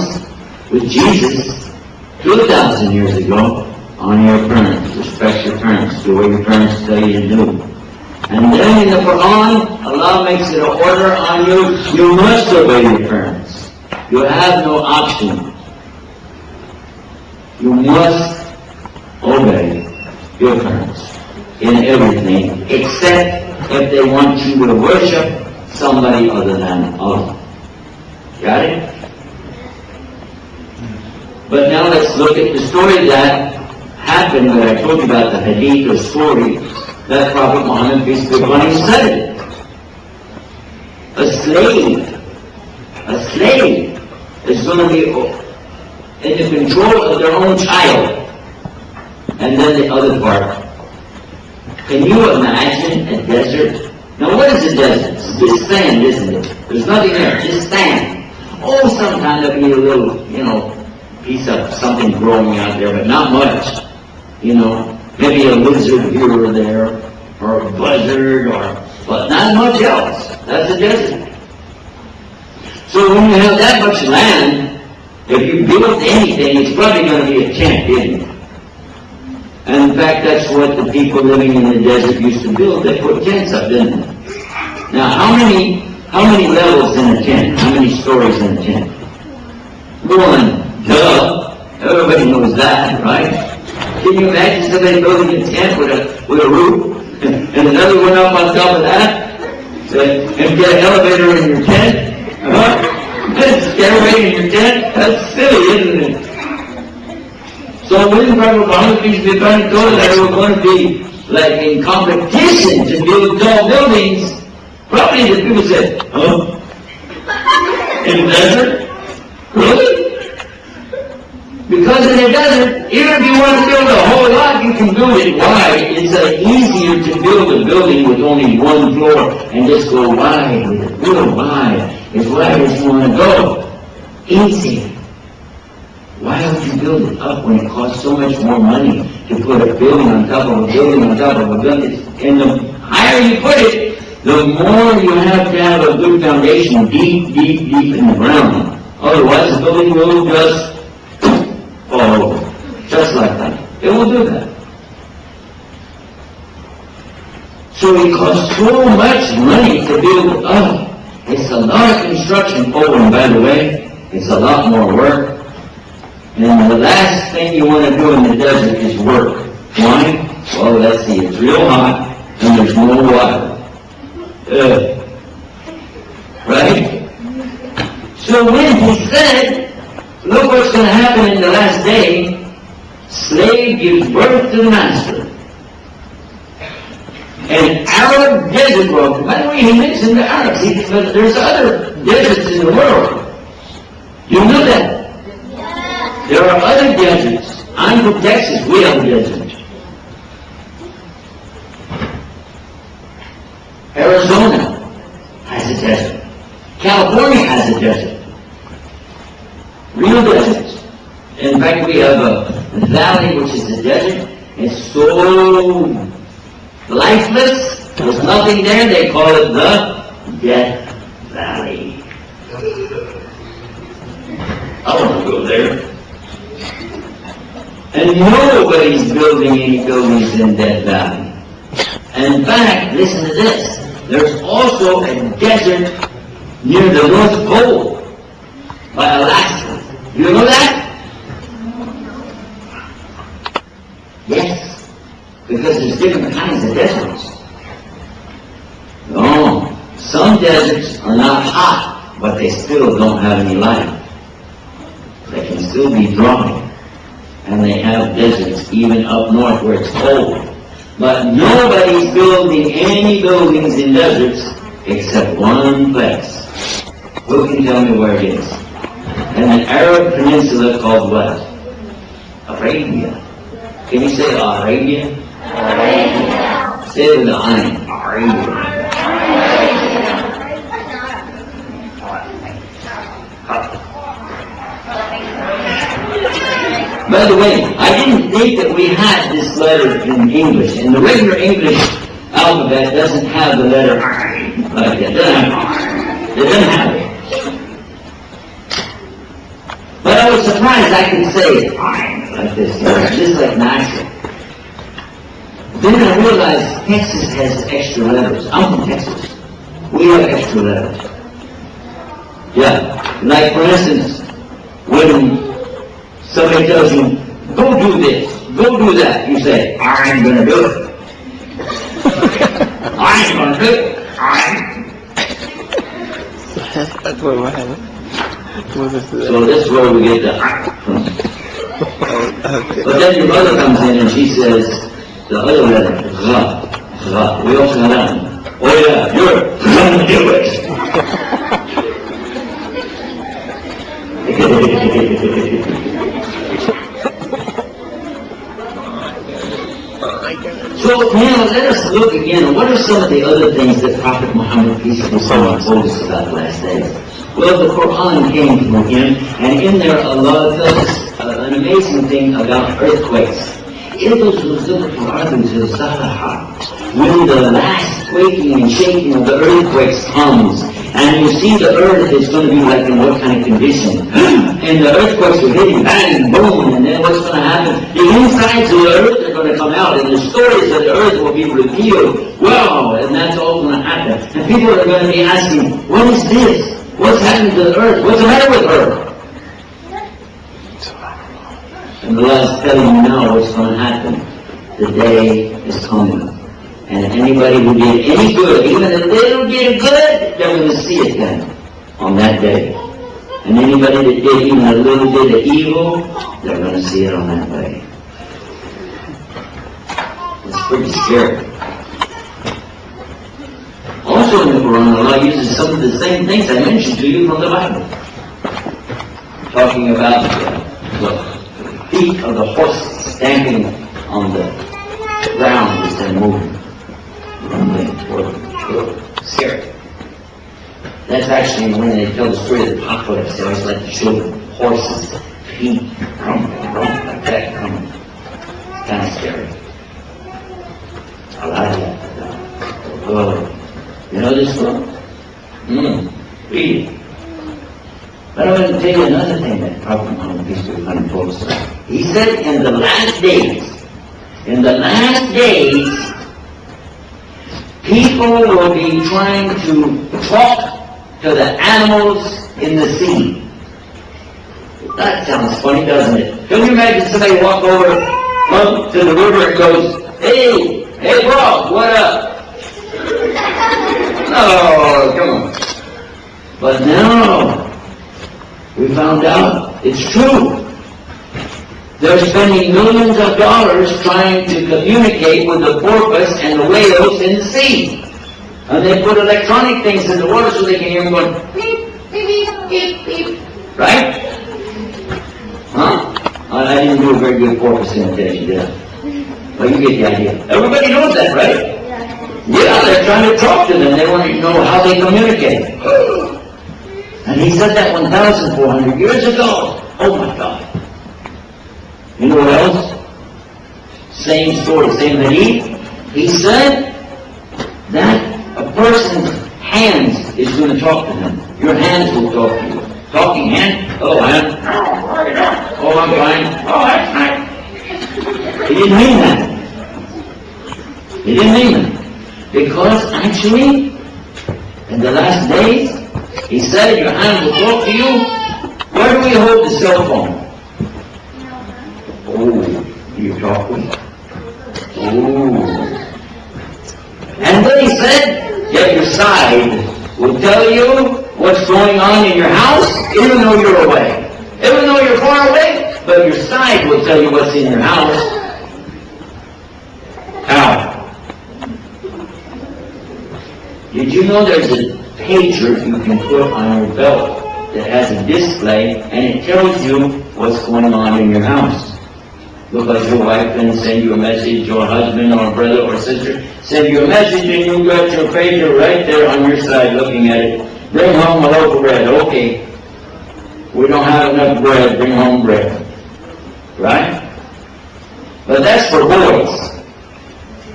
with Jesus 2,000 years ago. Honor your parents, respect your parents, do what your parents tell you to do. And then in the Quran, Allah makes it an order on you. You must obey your parents. You have no option. You must obey your parents in everything, except if they want you to worship somebody other than Allah. Got it? But now let's look at the story that happened that I told you about, the hadith or story that Prophet Muhammad, peace be upon him, said. A slave is going to be in the control of their own child. And then the other part. Can you imagine a desert? Now what is a desert? It's just sand, isn't it? There's nothing there, just sand. Oh, sometimes there'll be a little, piece of something growing out there, but not much. Maybe a lizard here or there, or a buzzard, but not much else. That's a desert. So when you have that much land, if you build anything, it's probably going to be a tent, isn't it? And in fact, that's what the people living in the desert used to build. They put tents up, didn't they? Now, how many levels in a tent? How many stories in a tent? One. Duh. Everybody knows that, right? Can you imagine somebody building a tent with a roof and another one up on top of that? And get an elevator in your tent? Get a stairway in your tent? That's silly, isn't it? So when Prophet Muhammad, peace be upon him, told us that we were going to be like in competition to build tall buildings, probably the people said, in the desert? Really? Because in the desert, even if you want to build a whole lot, you can build it wide. It's easier to build a building with only one floor and just go wide, real wide, as wide as you want to go. Easier. Why would you build it up when it costs so much more money to put a building on top of a building on top of a building? And the higher you put it, the more you have to have a good foundation deep, deep, deep in the ground. Otherwise, the building will just fall over. Just like that. It will do that. So it costs so much money to build up. It's a lot of construction. Oh, and by the way, it's a lot more work. And the last thing you want to do in the desert is work. Why? Well, let's see, it's real hot and there's no water. Right? So when he said, look what's going to happen in the last day, slave gives birth to the master. An Arab desert world. By the way, he mentioned the Arabs. But there's other deserts in the world. You know that? There are other deserts. I'm from Texas. We have a desert. Arizona has a desert. California has a desert. Real deserts. In fact, we have a valley which is a desert. It's so lifeless. There's nothing there. They call it the Death Valley. I want to go there. And nobody's building any buildings in Death Valley. And in fact, listen to this. There's also a desert near the North Pole by Alaska. You know that? Yes. Because there's different kinds of deserts. No. Some deserts are not hot, but they still don't have any life. They can still be dry. And they have deserts even up north where it's cold. But nobody's building any buildings in deserts except one place. Who can tell me where it is? In an Arab peninsula called what? Arabia. Can you say Arabia? Arabia. Say it with the Ain. Arabia. By the way, I didn't think that we had this letter in English. And the regular English alphabet doesn't have the letter I like that. It doesn't have it. But I was surprised I could say I like this, just like natural. Then I realized Texas has extra letters. I'm from Texas. We have extra letters. Yeah. Like for instance, when somebody tells you, go do this, go do that. You say, I ain't going to do it. I ain't going to do it. That's what happened. So this is where we get the from. But then your mother comes in and she says, the other letter, Ra. We also have that one. Oh yeah, you're going to do it. So now let us look again. What are some of the other things that Prophet Muhammad, peace be upon him, told us about the last days? Well, the Quran came from him, and in there Allah tells us an amazing thing about earthquakes. When the last quaking and shaking of the earthquakes comes, and you see the earth is going to be like in what kind of condition. And the earthquakes are hitting, bang, boom, and then what's going to happen? The insides of the earth are going to come out, and the stories of the earth will be revealed. Wow, and that's all going to happen. And people are going to be asking, what is this? What's happening to the earth? What's the matter with her? And Allah is telling you now what's going to happen. The day is coming. And anybody who did any good, even a little bit of good, they're going to see it then, on that day. And anybody that did even a little bit of evil, they're going to see it on that day. It's pretty scary. Also in the Quran, Allah uses some of the same things I mentioned to you from the Bible. Talking about the feet of the horses stamping on the ground as they're moving. Scary. That's actually when they tell the story of the apocalypse, they always like to show the horses' feet rumbling like that. It's kind of scary. I like that. Oh. You know this one? Read it. But I want to tell you another thing that Prophet Muhammad, peace be upon him, told us about. He said in the last days, People will be trying to talk to the animals in the sea. That sounds funny, doesn't it? Can you imagine somebody walk over to the river and goes, hey, bro, what up? No, come on. But no, we found out it's true. They're spending millions of dollars trying to communicate with the porpoise and the whales in the sea. And they put electronic things in the water so they can hear them going, beep, beep, beep, beep. Right? Huh? I didn't do a very good porpoise imitation, did I? Well, you get the idea. Everybody knows that, right? Yeah, they're trying to talk to them. They want to know how they communicate. And he said that 1,400 years ago. Oh my God. You know what else? Same story, same hadith. He said that a person's hands is going to talk to him. Your hands will talk to you. Talking hand. Oh, hand. Oh, I'm fine. Oh, that's nice. He didn't mean that. He didn't mean that. Because actually, in the last days, he said your hand will talk to you. Where do we hold the cell phone? Oh, you talk with it. Oh. And then he said that your side will tell you what's going on in your house, even though you're away. Even though you're far away, but your side will tell you what's in your house. How? Did you know there's a pager you can put on your belt that has a display and it tells you what's going on in your house? Because your wife can send you a message, or husband or brother or sister send you a message, and you got your pager right there on your side looking at it. Bring home a loaf of bread. Okay. We don't have enough bread. Bring home bread. Right? But that's for boys.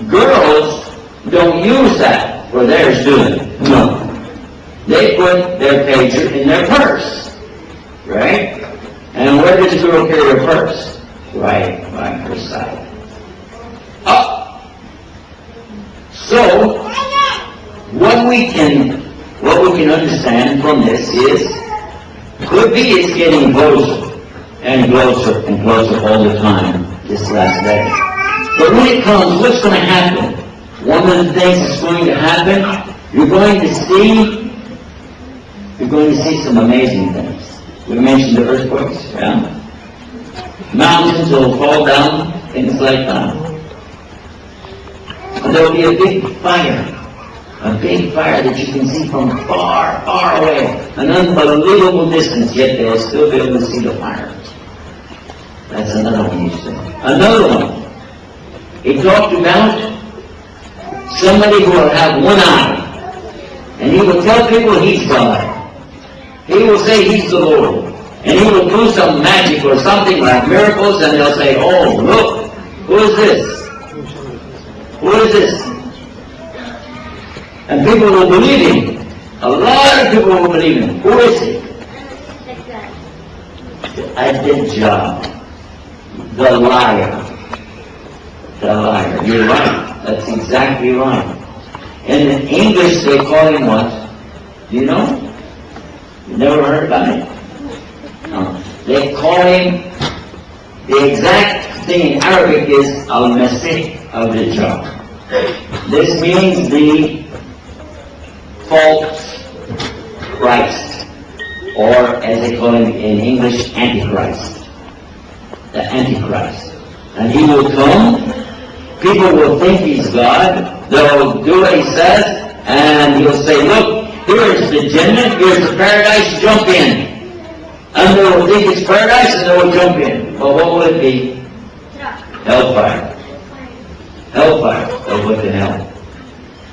Girls don't use that for theirs, do they? No. They put their pager in their purse. Right? And where does the girl carry her purse? Right by her side. Up. So, what we can understand from this is, could be it's getting closer and closer and closer all the time this last day. But when it comes, what's going to happen? One of the things that's going to happen, you're going to see some amazing things. We mentioned the earthquakes, yeah? Mountains will fall down, things like that. And there will be a big fire that you can see from far, far away, an unbelievable distance, yet they'll still be able to see the fire. That's another one you see. Another one. He talked about somebody who will have one eye, and he will tell people he's God. He will say he's the Lord. And he will do some magic or something like miracles, and they'll say, oh, look, who is this? Who is this? And people will believe him. A lot of people will believe him. Who is he? Ad-Dajjal. The liar. The liar. You're right. That's exactly right. And in English, they call him what? Do you know? You never heard about it? No. They call him, the exact thing in Arabic is Al-Masih al-Dajjal. This means the false Christ, or as they call him in English, Antichrist. The Antichrist. And he will come, people will think he's God, they'll do what he says, and he'll say, look, here's the Jannah, here's the paradise, jump in. And they will think it's paradise and they will jump in. But what will it be? Hellfire. Hellfire. They'll go to hell.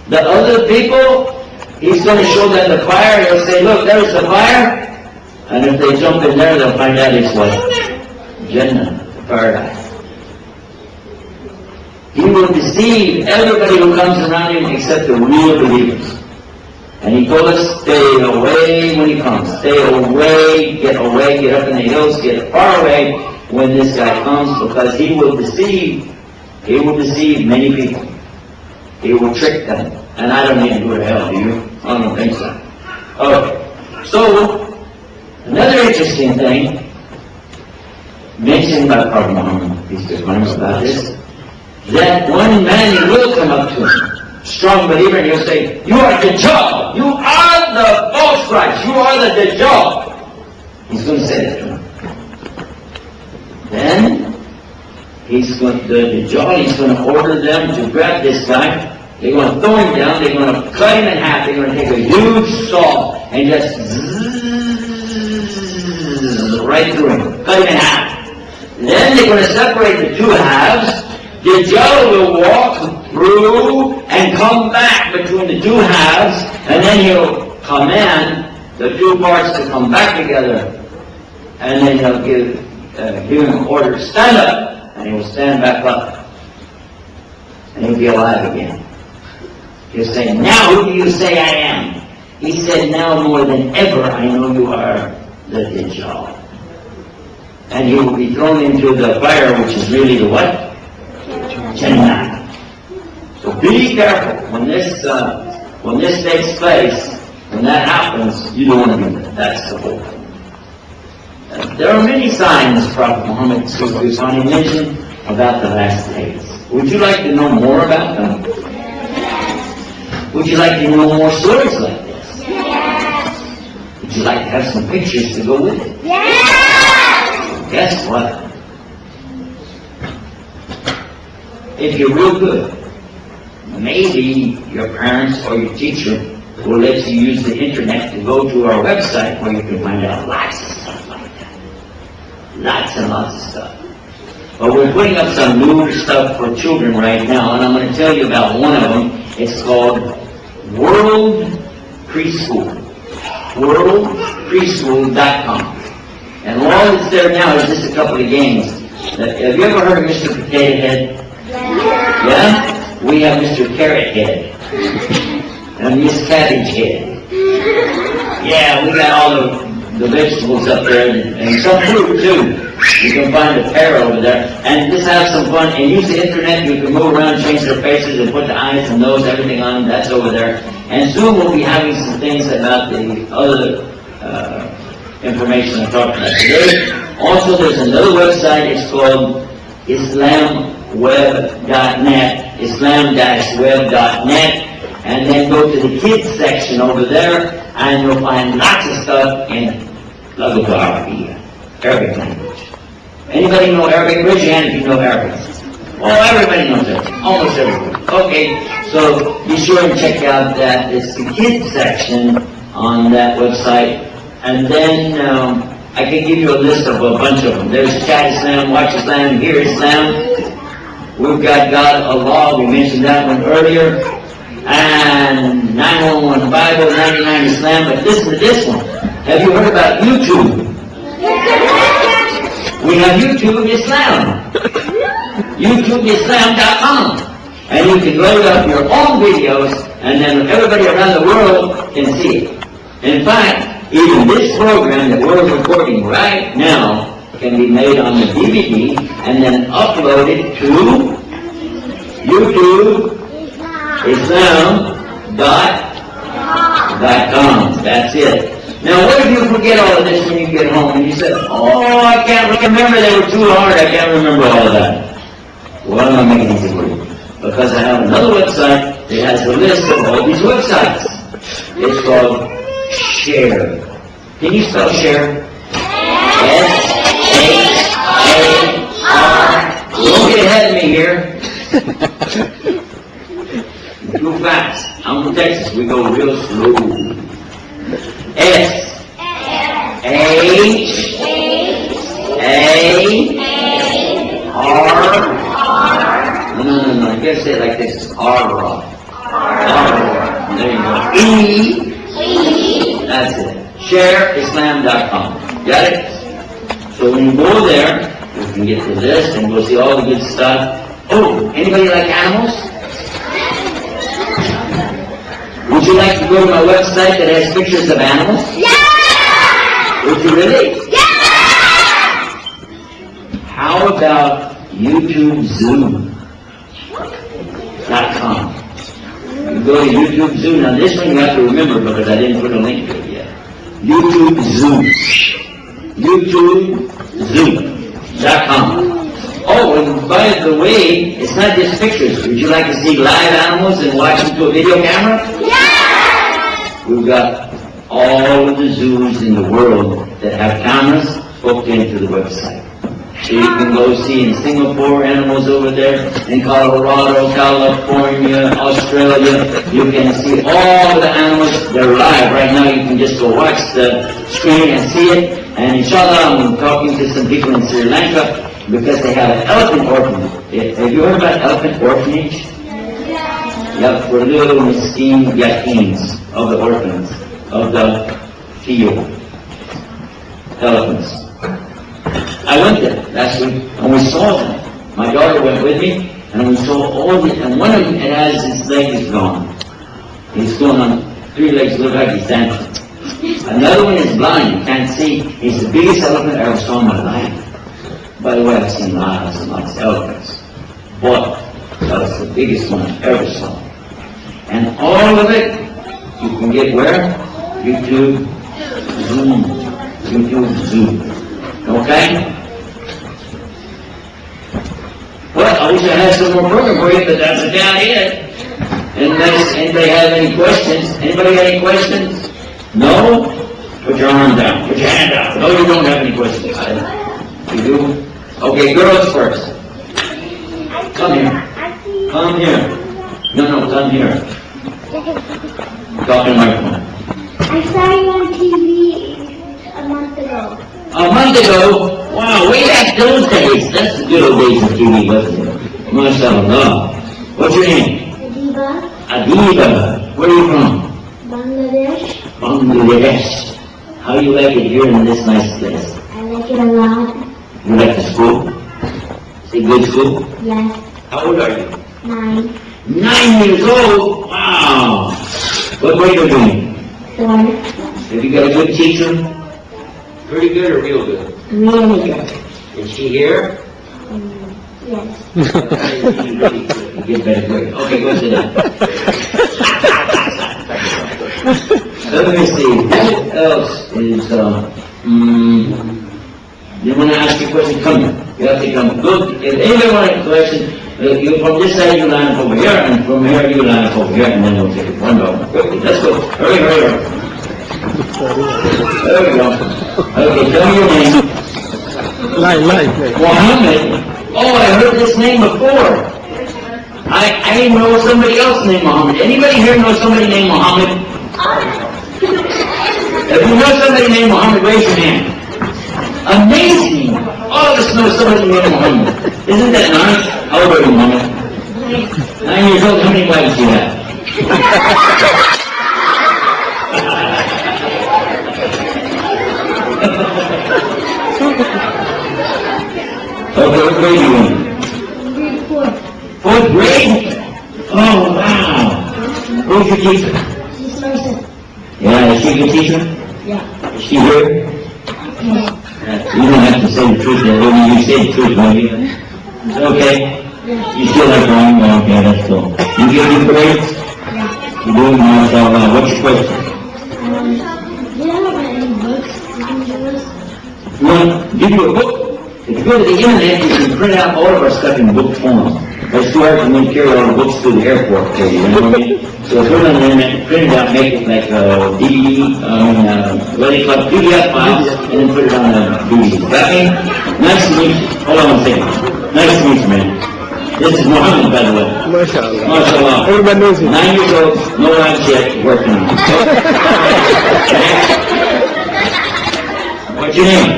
The other people, he's going to show them the fire. He'll say, look, there's the fire. And if they jump in there, they'll find out it's what? Jannah, paradise. He will deceive everybody who comes around him except the real believers. And he told us, stay away when he comes. Stay away, get up in the hills, get far away when this guy comes, because he will deceive many people. He will trick them. And I don't need to go to hell, do you? I don't think so. Okay. So, another interesting thing mentioned by Prophet Muhammad, peace be upon him, about this, that one man he will come up to him, strong believer, and he'll say, "You are Dajjal. You are the false Christ. You are the Dajjal." He's going to say that to him. Then the Dajjal, he's going to order them to grab this guy. They're going to throw him down. They're going to cut him in half. They're going to take a huge saw and just zzz right through him, cut him in half. Then they're going to separate the two halves. Dajjal will walk through and come back between the two halves, and then he'll command the two parts to come back together, and then he'll give him order to stand up, and he will stand back up, and he'll be alive again. He'll say, "Now who do you say I am?" He said, "Now more than ever I know you are the Dajjal." And he will be thrown into the fire, which is really the what? Jannah. So be careful when this takes place. When that happens, you don't want to be there. That's the whole thing. There are many signs Prophet Muhammad mentioned about the last days. Would you like to know more about them? Would you like to know more stories like this? Yes. Would you like to have some pictures to go with it? Yes. Guess what? If you're real good, maybe your parents or your teacher will let you use the internet to go to our website where you can find out lots of stuff like that. Lots and lots of stuff. But we're putting up some new stuff for children right now, and I'm going to tell you about one of them. It's called World Preschool. WorldPreschool.com. And all that's there now is just a couple of games. Have you ever heard of Mr. Potato Head? Yeah? We have Mr. Carrot Head. And Miss Cabbage Head. Yeah, we got all the vegetables up there, and some fruit too. You can find a pear over there. And just have some fun and use the internet. You can move around, change their faces, and put the eyes and nose, everything on them. That's over there. And soon we'll be having some things about the other information I'm talking about today. Also, there's another website. It's called islamweb.net, islam-web.net. And then go to the kids section over there, and you'll find lots of stuff in Arabic language. Anybody know Arabic? Raise your hand if you know Arabic. Oh, everybody knows Arabic. Almost everybody. Okay, so be sure and check out that. It's the kids section on that website. And then I can give you a list of a bunch of them. There's Chat Islam, Watch Islam, Hear Islam. We've got God, Allah. We mentioned that one earlier. And 911 Bible, 99 Islam. But listen to this one. Have you heard about YouTube? We have YouTube Islam. YouTubeislam.com. And you can load up your own videos, and then everybody around the world can see it. In fact, even this program that we're recording right now can be made on the DVD and then uploaded to YouTube Islam.com. That's it. Now, what if you forget all of this when you get home and you say, "Oh, I can't remember, they were too hard, I can't remember all of that"? Well, I'm making it for you. Because I have another website that has a list of all these websites. It's called Share. Can you spell Share? S-H-A-R. Don't get ahead of me here. Too fast. I'm from Texas. We go real slow. S-H-A-R. No. You gotta say it like this. R. There you go. E. That's it. ShareIslam.com. Got it? So when you go there, you can get to this and go see all the good stuff. Oh, anybody like animals? Would you like to go to my website that has pictures of animals? Yeah! Would you really? Yeah! How about YouTubeZoo.com? go to YouTube Zoo. Now this one you have to remember because I didn't put a link to it yet. YouTube Zoo. YouTubezoo.com. Oh, and by the way, it's not just pictures. Would you like to see live animals and watch them through a video camera? Yeah! We've got all of the zoos in the world that have cameras hooked into the website. So you can go see in Singapore animals over there, in Colorado, California, Australia. You can see all the animals. They're live right now. You can just go watch the screen and see it. And inshallah, I'm talking to some people in Sri Lanka because they have an elephant orphanage. Have you heard about elephant orphanage? Yeah, for little miskin yateens of the orphans, of the field. Elephants. I went there last week and we saw them. My daughter went with me and we saw all the, and one of them has his leg is gone. He's going on 3 legs, look like he's dancing. Another one is blind, you can't see. He's the biggest elephant I ever saw in my life. By the way, I've seen lots and lots of elephants. But that was the biggest one I ever saw. And all of it, you can get where? YouTube Zoom. YouTube Zoom. Okay? Well, I wish I had some more program for you, but that's about it. Anybody have any questions? Anybody have any questions? No? Put your arm down. Put your hand out. No, you don't have any questions. You do? Okay, girls first. Come here. Come here. No, come here. Talk in the microphone. I saw you on TV a month ago. A month ago? Wow, way back those days. That's the good old days of TV, wasn't it? MashaAllah. What's your name? Adiba. Adiba. Where are you from? Bangladesh. Bangladesh. How you like it here in this nice place? I like it a lot. You like the school? Is it good school? Yes. How old are you? 9. 9 years old? Wow. What grade are you doing? 4. Have you got a good teacher? Pretty good or real good? Really good. Is she here? Yes. You get better grade. Okay, go sit down. Let me see. What else is, you want to ask a question? Come here. You have to come. Look, if anybody wants a question, you from this side you line up over here, and from here you line up over here, and then we'll take it one by one. Quickly, let's go. Hurry. There we go. Okay, tell me your name. Line. Muhammad. Oh, I heard this name before. I know somebody else named Muhammad. Anybody here know somebody named Muhammad? If you know somebody named Muhammad, raise your hand. Amazing! All of us know somebody named Muhammad. Isn't that nice? How old are you, Muhammad? 9 years old. How many wives do you have? Okay, what grade are you in? Grade 4. 4th grade? Oh, wow. Who's your teacher? She's Marissa. Yeah, is she a good teacher? Yeah. Is she here? Yeah. You don't have to say the truth, then. When you say the truth, won't you? Is it okay? You still like wrong? Okay, that's cool. You get good grades? Yeah. You do? MashaAllah. What's your question? Do you have any books you can give us? You want to give you a book? If you go to the internet, you can print out all of our stuff in book form. It's too hard for me to carry all the books to the airport for you, you know what I mean? So put it on the internet, print it out, make it like a DVD, what they call PDF files, and then put it on the DVD. Got me? Nice to meet you. Hold on one second. Nice to meet you, man. This is Muhammad, by the way. MashaAllah. MashaAllah. Everybody knows him. 9 years old, no wives yet, working on it. What's your name?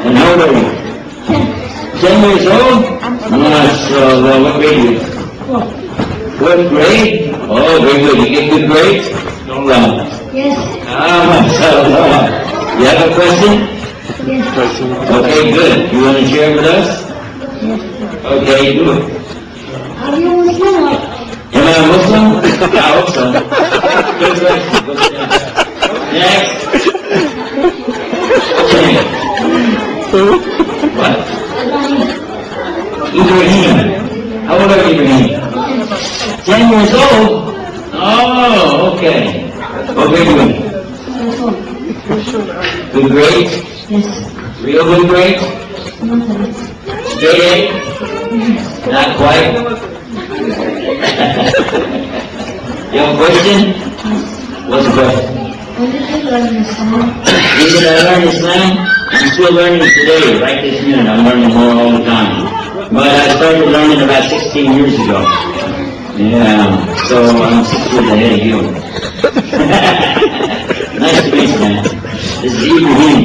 And how old are you? 10 years old? MashaAllah. What grade are you? 4th grade? Oh, very good. You get good grades? No wrong. Yes. MashaAllah. You have a question? Yes. Okay, good. You want to share with us? Yes. Okay, do it. Are you Muslim? Am I a Muslim? I hope so. Good question. Go sit down. Next. What's your name? What? Ibrahim. How old are you, Ibrahim? 10 years old? Oh, okay. What grade you in? Good grade? Yes. Real good grade? Straight A? Not quite? You have a question? What's the question? When did you learn Islam? When did I learn Islam? I'm still learning today, right this minute. I'm learning more all the time. But I started learning about 16 years ago. Yeah, so I'm 6 years ahead of you. Nice to meet you, man. This is Ibrahim.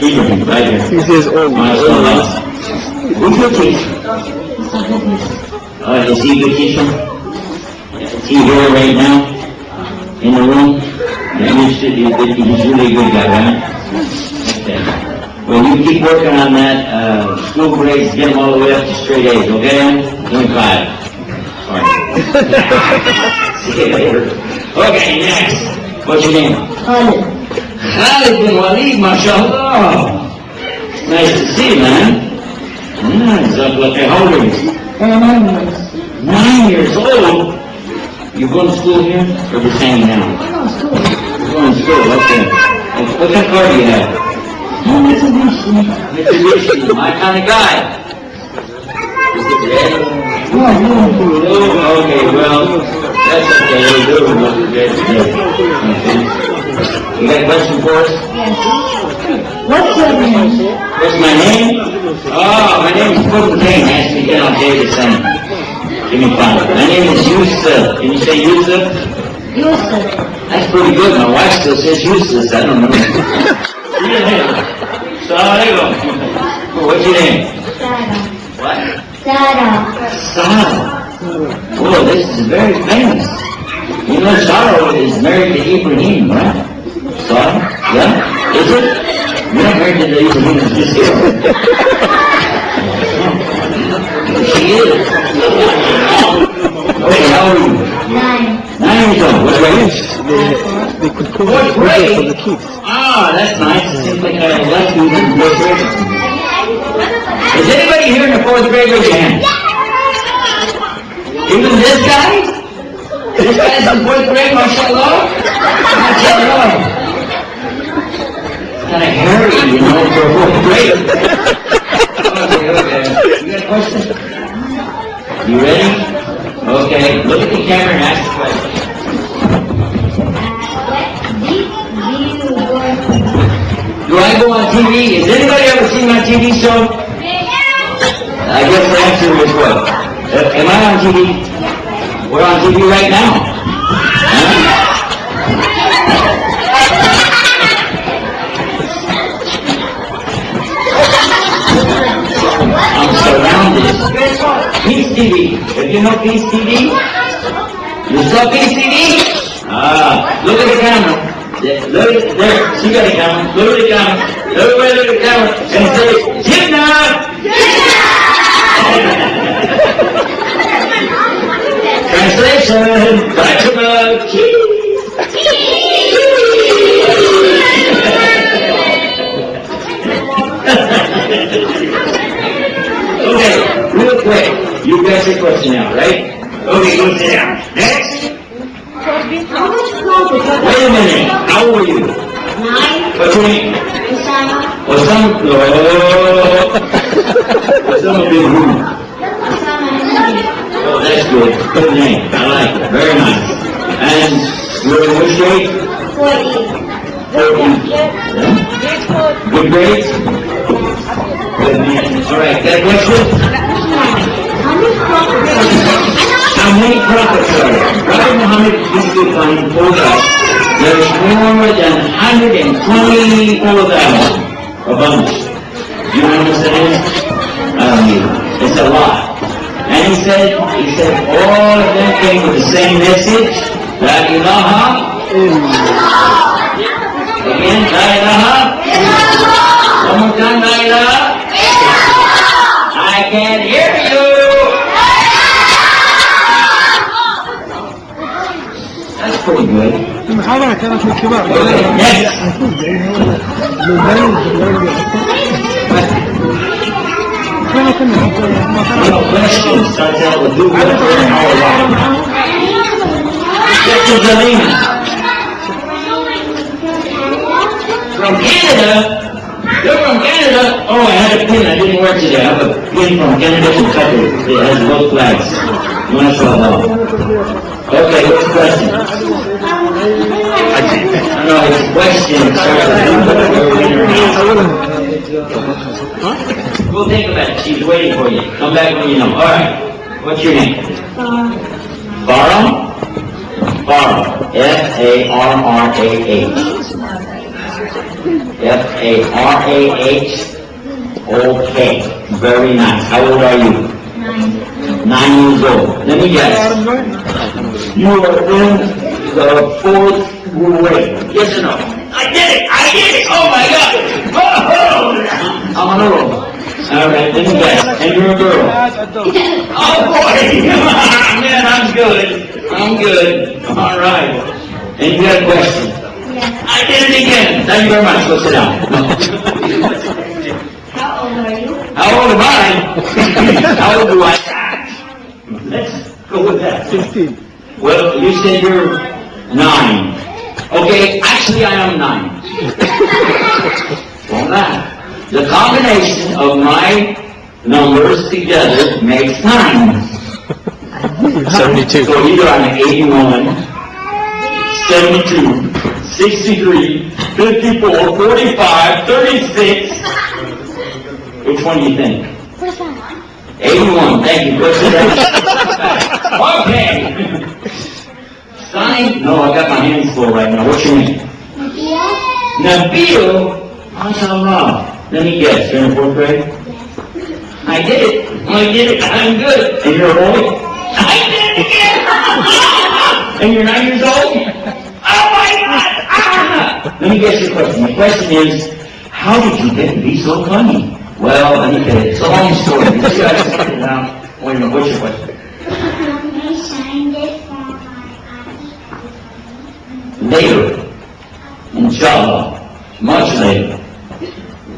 Ibrahim, right here. He says, oh, MashaAllah. Who's your teacher? Is he a good teacher? Is he here right now? In the room? Yeah, he's really a good guy, right? Okay. Well, you keep working on that. School grades, get them all the way up to straight A's, okay? 25. Sorry. See you later. Okay, next. What's your name? Khalid. Khalid bin Walid, mashallah. Nice to see you, man. Okay, how old are you? 9 years. 9 years old? You going to school here, or just hanging out? No, school. You're going to school, okay. What kind of car do you have? Mitsubishi. Mitsubishi, my kind of guy. Is it red? No. Blue? Okay, well, that's okay. We'll do it with red today. Okay. You got a question for us? Yes. What's your name? What's my name? Oh, my name is Puddin Kane. Ask me again, I'll tell you the same. Give me 5. My name is Yusuf. Can you say Yusuf? Yusuf. That's pretty good. My wife still says Yusuf. I don't know. Assalamu alaikum. What's your name? Sarah. What? Sarah. Sarah. Oh, this is very famous. You know, Sarah is married to Ibrahim, right? Sarah? Yeah? Is it? You're not married to Ibrahim, it's just here. She is. Okay, how old are you? 9. 9 years old. What grade? they could call What it grade? for the kids. Ah, that's nice. It seems like I left you in 4th grade. Is anybody here in the 4th grade? Raise your hand. Even this guy? This guy's in 4th grade, mashallah? Mashallah. Kind of hairy, you know, for 4th grade. Okay. You got a question? You ready? Okay, look at the camera and ask the question. Do I go on TV? Has anybody ever seen my TV show? I guess the answer is what? Am I on TV? We're on TV right now. Huh? I'm surrounded. Peace TV. If you know Peace TV? You saw Peace TV? Look at the camera. Look at there. See the camera. Look at the camera. Look at the camera. And say, Jinnah! Translation. Fatima. Okay, real quick. You guys your question now, right? Okay, go sit down. Next. Wait a minute. How old are you? 9. What's your name? Osama. Osama. Osama bin Laden. Oh, that's good. Good name. I like it. Very nice. And you're in which grade? 40. 14. Yeah? Good grades? Good man. All right. Got a question? How many prophets are there? Prophet Muhammad used to find 4 guys. There's more than 124,000. A bunch. Do you know what that is? I don't either. It's a lot. And he said all of them came with the same message. La ilaha. Again, la ilaha. One more time, la ilaha. I can't hear you. That's pretty good. المحاضرة كانت للكبار. Next. No question starts out with who, what, where, how, or why. Dr. Zelina. From Canada? You're from Canada? Oh, I had a pin. I didn't work today. I have a pin from Canada to Qatar. It has both flags. MashaAllah. Okay, what's the question? No, it's a question. We'll think about it. She's waiting for you. Come back when you know. All right. What's your name? Farah? Farah. F-A-R-R-A-H. F-A-R-A-H. Okay. Very nice. How old are you? 9 years old. Let me guess. You are in the 4th grade. Yes or no? I did it! I did it! Oh my God! Oh, I'm on a roll. All right, let me guess. And you're a girl. Oh boy! Man, I'm good. I'm good. All right. And you got a question? I did it again. Thank you very much. Go sit down. How old are you? How old am I? How old do I act? Let's go with that. 16. Well, you said you're 9. Okay, actually I am 9. Well, that. The combination of my numbers together makes 9. 72. So either I'm 81, 72, 63, 54, 45, 36. Which one do you think? 81, thank you. Okay. Sign? No, I got my hands full right now. What's your name? Nabil? MashaAllah. Let me guess, you're in 4th grade? I did it. I did it. I'm good. And you're a boy? I did it again. And you're 9 years old? Oh my God. Ah. Let me guess your question. My question is, how did you get to be so funny? Well, let me tell you, it's a long story. You just got to sit down. Wait a minute, what's your question? I signed it for my Later. Inshallah. Much later.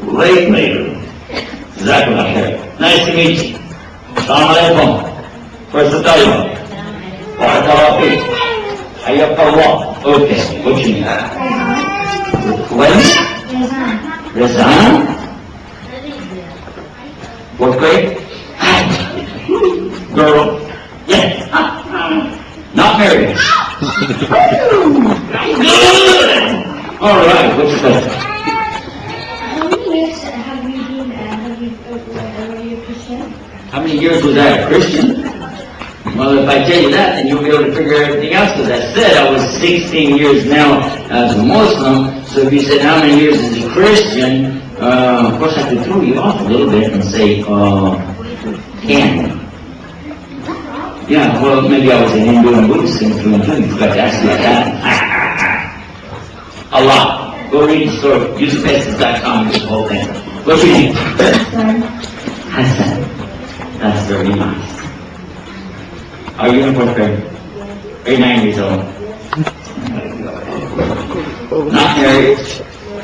Later. Exactly like that. Nice to meet you. Assalamu alaikum. First the Taliban. Barakallah feek. Hayyakallah. Okay, what's your name? When? Razan? 4th grade? Girl? Yes. Not married. Good! Alright, what's your question? How many years have you been a Christian? How many years was I a Christian? Well, if I tell you that, then you'll be able to figure everything else, because I said I was 16 years now as a Muslim, so if you said how many years as a Christian, of course I could throw you off a little bit and say, 10. Yeah, well, maybe I was a Hindu and Buddhist in between too. You forgot to ask me that. A lot. Go read the story. Use Estes.com, the whole thing. What's your name? Hassan. That's very nice. Are you in 4th grade? Are you 9 years old? Not married?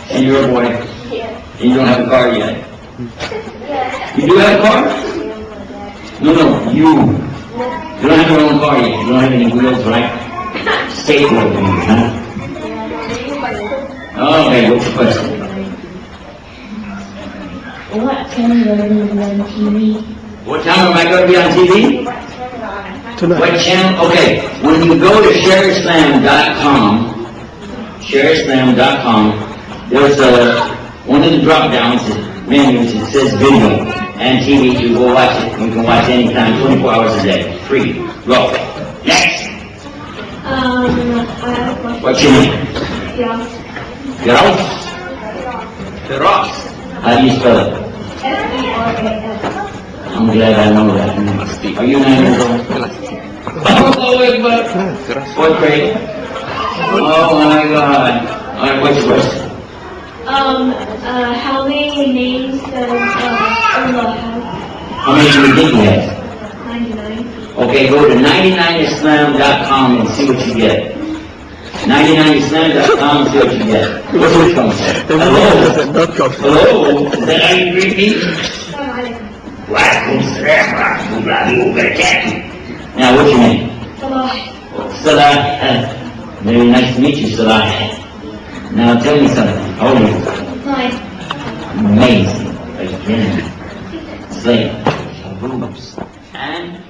And you're a boy? And you don't have a car yet? You do have a car? No, you. You don't have your own car yet. You don't have any wheels, right? Skateboard things, huh? Okay, what's your question? What channel are you on TV? What time am I going to be on TV? Tonight. What channel? Okay, when you go to shareislam.com, there's one of the drop downs menus, it says video and TV. You go watch it. You can watch anytime, 24 hours a day. Free. Go. Next. What's your name? Firas? Firas. How do you spell it? F-E-R-A-S. I'm glad I know that. Are you 9 years old? Oh, wait, but 4th grade? Oh my God. Alright, what's your question? How many names does Allah have? How many do you think you have? 99. Okay, go to 99islam.com and see what you get. 99islam.com and see what you get. What's your phone say? Hello? Hello? Is that how you greet me? Now, what's your name? Salah. Salah. Very nice to meet you, Salah. Now, tell me something. How old are you? 9. Amazing. Again. Slave. Boobs. And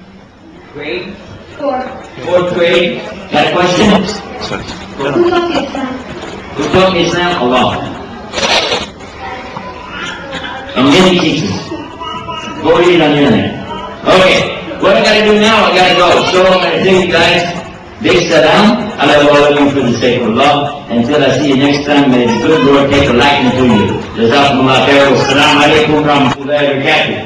grade? 4. Fourth grade. Got a question? Who taught you Islam? Who taught me Islam? Allah. And many teachers. Go read it on the internet. Okay. What I gotta do now, I gotta go. So I'm gonna tell you guys, big salam. I love all of you for the sake of Allah. Until I see you next time, may the good Lord take a liking to you. Jazakumullah khair. Wassalamu alaikum wa rahmatullahi wa barakatuh.